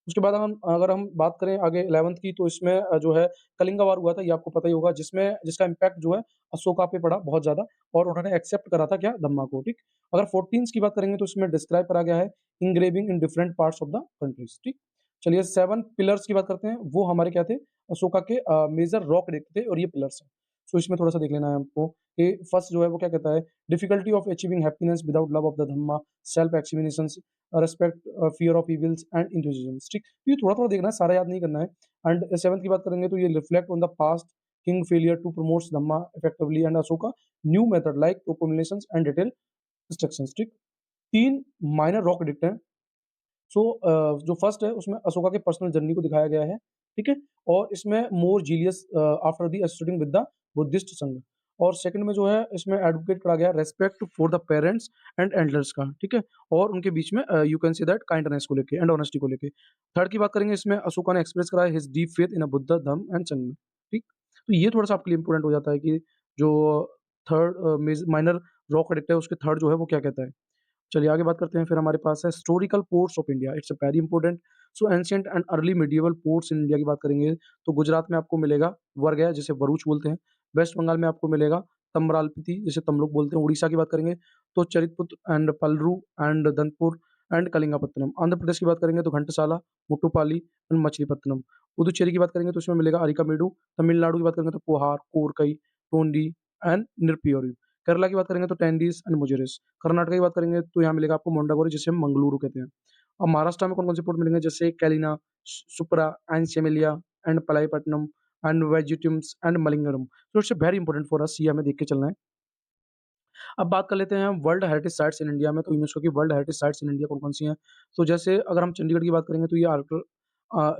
उसके बाद अगर हम बात करें आगे 11th की तो इसमें जो है कलिंगा वार हुआ था, ये आपको पता ही होगा जिसका इम्पैक्ट जो है अशोका पे पड़ा बहुत ज़्यादा और उन्होंने एक्सेप्ट करा था क्या धम्मा को, ठीक? अगर 14th की बात करेंगे तो इसमें डिस्क्राइब करा गया है engraving in different parts of the countries, ठीक? चलिए 7 पिलर्स की बात करते हैं, वो हमारे क्या थे? अशोका के मेजर रॉक देखते थे और ये पिलर्स हैं। सो इसमें थोड़ा-सा देख लेना है हमको कि फर्स्ट जो है वो क्या कहता है, difficulty of achieving happiness without love of the Dhamma, self explanations, respect, fear of evils and enthusiasm, ठीक? ये थोड़ा-थोड़ा देखना है, सारा याद नहीं करना है। एंड 7th की बात करेंगे तो ये reflect on the past king failure to promotes Dhamma effectively and Ashoka new method like proclamations and detail instructions, ठीक? 3 माइनर रॉक एडिक्ट हैं। जो फर्स्ट है उसमें अशोका के पर्सनल जर्नी को दिखाया गया है, ठीक है? और इसमें more zealous after the associating with the Buddhist Sangha और सेकंड में जो है इसमें एडवोकेट करा गया respect for the parents and elders का, ठीक है? और उनके बीच में you can say that kindness को लेके एंड ऑनेस्टी को लेके। थर्ड की बात करेंगे इसमें अशोका ने एक्सप्रेस करा है his deep faith in a Buddha Dhamma and संघ में, ठीक? तो ये थोड़ा-सा आपके लिए इम्पोर्टेंट हो जाता है कि जो थर्ड मेज माइनर रॉक एडिक्ट है उसके थर्ड जो है वो क्या कहता है? चलिए आगे बात करते हैं फिर हमारे पास है historical ports of India it's a very important so ancient and early medieval ports in India की बात करेंगे तो गुजरात में आपको मिलेगा वरगया जिसे वरूच बोलते हैं वेस्ट बंगाल में आपको मिलेगा तमरालपति जिसे तमलुक बोलते हैं उड़ीसा की बात करेंगे तो चरितपुत्र and पलरू and दंतपुर and कलिंगापत्तनम Andhra Pradesh की बात करेंगे तो घंटसाला मुट्टुपाली एंड मछलीपत्तनम पुदुचेरी की बात करेंगे तो इसमें मिलेगा अरिकामेडु तमिलनाडु की बात करेंगे तो पोहार कोरकई टोंडी एंड निरपियोरी केरला की बात करेंगे तो टेंडिस एंड मुजेरिस कर्नाटक की बात करेंगे तो यहाँ मिलेगा आपको मोंडागोरी जिसे हम मंगलुरु कहते हैं। और महाराष्ट्र में कौन-कौन से पोर्ट मिलेंगे जैसे कैलिना, सुपरा एंड सेमिलिया एंड पलाईपट्टनम एंड वेजिटम्स एंड मलिंगरम। तो it's very important for us ये हमें देख के चलना है। अब बात कर लेते हैं हम world heritage sites in India में तो यूनेस्को की world heritage sites in India कौन-कौन सी हैं? तो जैसे अगर हम चंडीगढ़ की बात करेंगे तो ये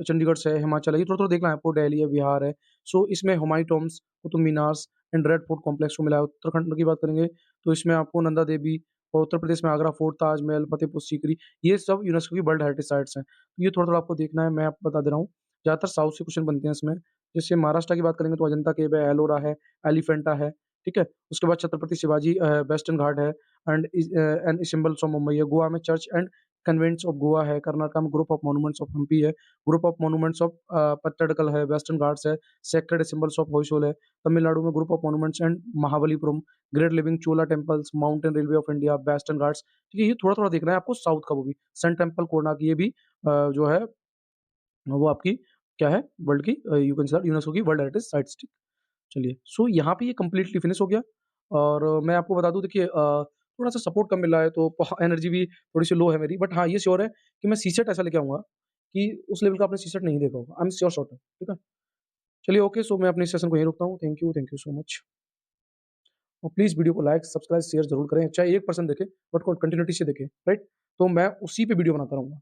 चंडीगढ़ से है, हिमाचल है, ये थोड़ा-थोड़ा देखना है आपको दिल्ली है, बिहार है। सो इसमें Humayun tombs, Qutub Minars and Red Fort complex को मिला है। उत्तराखंड की बात करेंगे तो इसमें आपको नंदा देवी और उत्तर प्रदेश में आगरा फोर्ट, ताजमहल, फतेहपुर सीकरी ये सब यूनेस्को की वर्ल्ड हेरिटेज साइट्स हैं। ये थोड़ा-थोड़ा आपको देखना है, मैं आपको बता दे रहा हूँ। ज़्यादातर साउथ से क्वेश्चन बनते हैं इसमें। जैसे महाराष्ट्र की बात करेंगे तो अजंता केव है, एलोरा है, एलिफेंटा है, ठीक है? उसके बाद छत्रपति शिवाजी वेस्टर्न घाट है एंड सिम्बल्स ऑफ मुंबई है। गोवा में church and convents of Goa है। कर्नाटक में group of monuments of Hampi है। Group of monuments of Pattadakal है, वेस्टर्न घाट्स है, सेक्रेड सिम्बल्स ऑफ होयसोल है। तमिलनाडु में group of monuments and Mahabalipuram, great living Chola temples, mountain railway of India, western Ghats. ठीक है, ये थोड़ा-थोड़ा देखना है आपको साउथ का वो भी। सन टेम्पल कोणार्क ये भी जो है वो आपकी क्या है वर्ल्ड की यू कैन से यूनेस्को की वर्ल्ड हेरिटेज साइट्स थी। चलिए, सो यहाँ पे ये कंप्लीटली फिनिश हो गया और मैं आपको बता दूँ देखिए थोड़ा-सा सपोर्ट कम मिल रहा है तो एनर्जी भी थोड़ी-सी लो है मेरी बट हाँ, ये श्योर है कि मैं सीसेट ऐसा लेके आऊँगा कि उस लेवल का आपने सीसेट नहीं देखा होगा। आई एम श्योर शॉट ठीक है? चलिए ओके सो मैं अपने सेशन को यहीं रोकता हूँ। थैंक यू सो मच और प्लीज़ वीडियो को लाइक, सब्सक्राइब, शेयर ज़रूर करें। चाहे 1% देखे बट को कंटिन्यूटी से देखें, राइट? तो मैं उसी पे वीडियो बनाता रहूँगा।